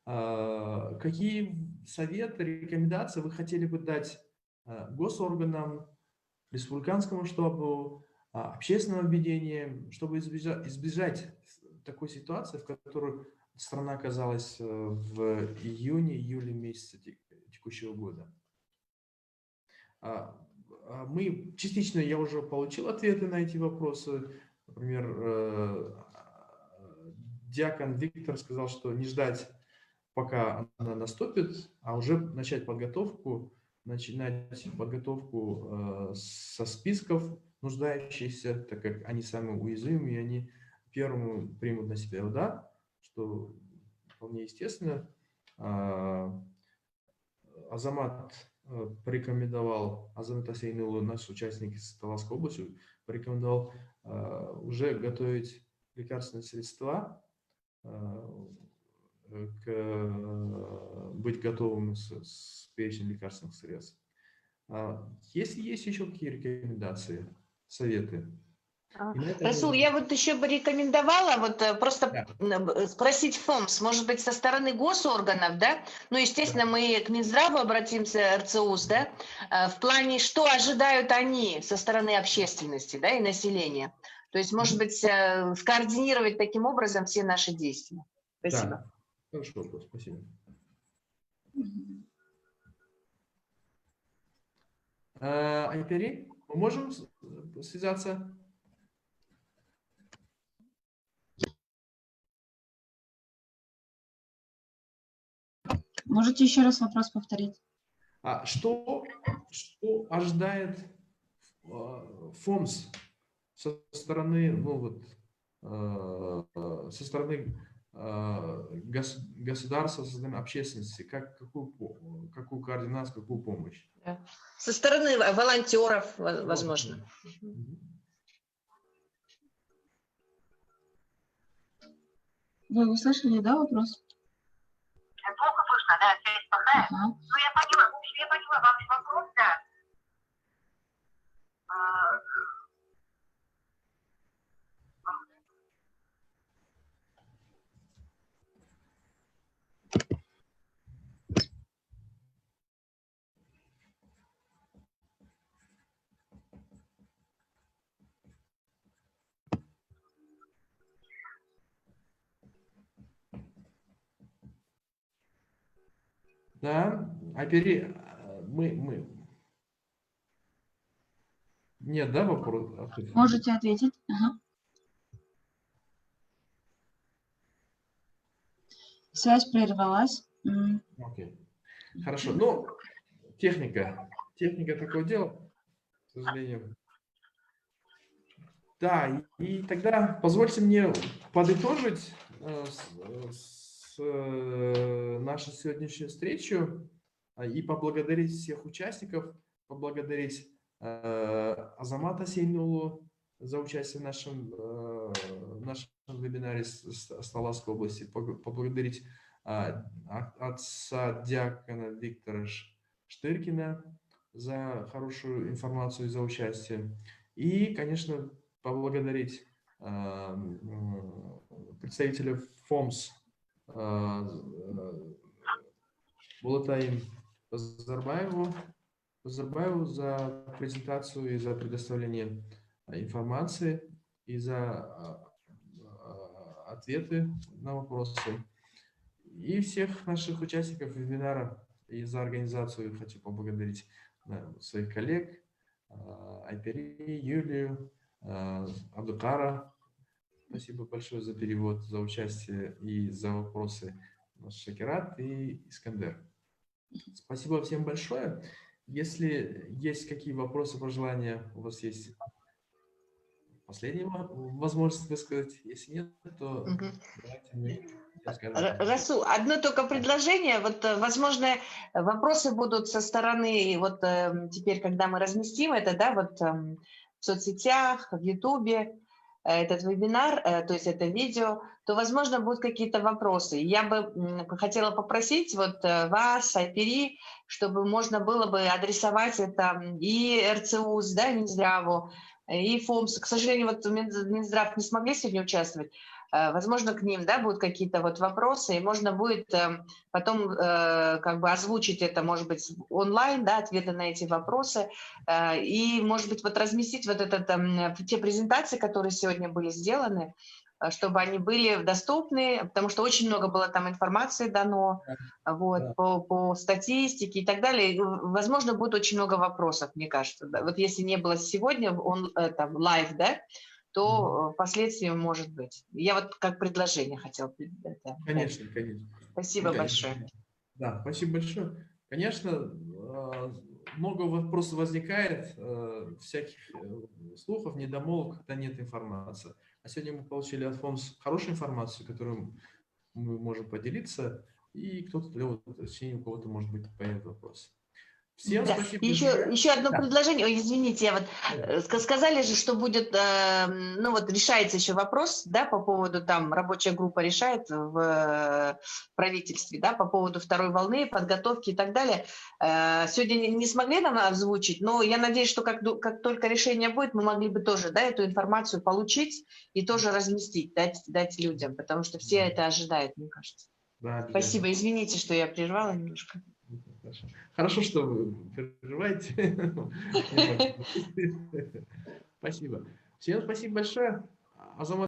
какие советы, рекомендации вы хотели бы дать госорганам, республиканскому штабу, общественным объединениям, чтобы избежать такой ситуации, в которой страна оказалась в июне-июле месяце текущего года. Мы частично, я уже получил ответы на эти вопросы. Например, диакон Виктор сказал, что не ждать, пока она наступит, а уже начинать подготовку со списков нуждающихся, так как они самые уязвимые, и они первыми примут на себя удар, что вполне естественно. Азамат Асейнулу, наш участник из Таласской области, порекомендовал уже готовить лекарственные средства, быть готовым с перечнем лекарственных средств. Если есть еще какие рекомендации, советы? Расул, я вот еще бы рекомендовала просто спросить ФОМС, может быть, со стороны госорганов, да? Ну, естественно, мы к Минздраву обратимся, РЦУС, да? В плане, что ожидают они со стороны общественности, да, и населения. То есть, может быть, скоординировать таким образом все наши действия. Спасибо. Да, хороший вопрос, спасибо. Айпери, мы можем связаться? Можете еще раз вопрос повторить? Что ожидает ФОМС со стороны, со стороны государства, со стороны общественности? Какую координацию, какую помощь? Со стороны волонтеров, возможно. Вы услышали, да, вопрос? Плохо слышно, да, связь плохая. Ага. Ну, я поняла, ваш вопрос, да. Да, Айпери, Нет, да, вопрос? Можете ответить? Ага. Связь прервалась. Окей. Хорошо. Ну, техника такое дело, к сожалению. Да, и тогда позвольте мне подытожить нашу сегодняшнюю встречу и поблагодарить всех участников, поблагодарить Азамата Сейнулу за участие в нашем вебинаре с Таласской области, поблагодарить отца диакона Виктора Штыркина за хорошую информацию и за участие. И, конечно, поблагодарить представителя ФОМС Булатаим Базарбаеву за презентацию и за предоставление информации, и за ответы на вопросы. И всех наших участников вебинара и за организацию хочу поблагодарить своих коллег, Айпери, Юлию, Абдукара. Спасибо большое за перевод, за участие и за вопросы. Шакират и Искандер. Спасибо всем большое. Если есть какие вопросы, пожелания, у вас есть последняя возможность высказать. Если нет, то давайте мы скажем. Расул, одно только предложение. Вот, возможно, вопросы будут со стороны, вот теперь, когда мы разместим это, да, вот в соцсетях, в Ютубе, этот вебинар, то есть это видео, то, возможно, будут какие-то вопросы. Я бы хотела попросить вот вас, Айпери, чтобы можно было бы адресовать это и РЦУС, да, Минздраву, и ФОМС. К сожалению, вот Минздрав не смогли сегодня участвовать. Возможно, к ним, да, будут какие-то вот вопросы, и можно будет потом как бы озвучить это, может быть, онлайн, да, ответы на эти вопросы, и, может быть, вот разместить вот те презентации, которые сегодня были сделаны, чтобы они были доступны, потому что очень много было там информации дано, вот, по статистике и так далее. И, возможно, будет очень много вопросов, мне кажется. Да. Вот если не было сегодня там, лайв, да, то впоследствии может быть. Я вот как предложение хотела. Конечно, конечно. Спасибо большое. Да, спасибо большое. Конечно, много вопросов возникает, всяких слухов, недомолвок, когда нет информации. А сегодня мы получили от ФОМС хорошую информацию, которую мы можем поделиться, и кто-то, точнее, у кого-то, может быть, появится вопрос. Всем да. спасибо. Еще одно предложение. Ой, извините, я вот сказали же, что будет, ну вот решается еще вопрос, да, по поводу там рабочая группа решает в правительстве, да, по поводу второй волны, подготовки и так далее. Сегодня не смогли нам озвучить, но я надеюсь, что как только решение будет, мы могли бы тоже, да, эту информацию получить и тоже разместить, дать людям, потому что все это ожидают, мне кажется. Да, спасибо, извините, что я прервала немножко. Хорошо, что вы переживаете. Спасибо. Всем спасибо большое. Азамат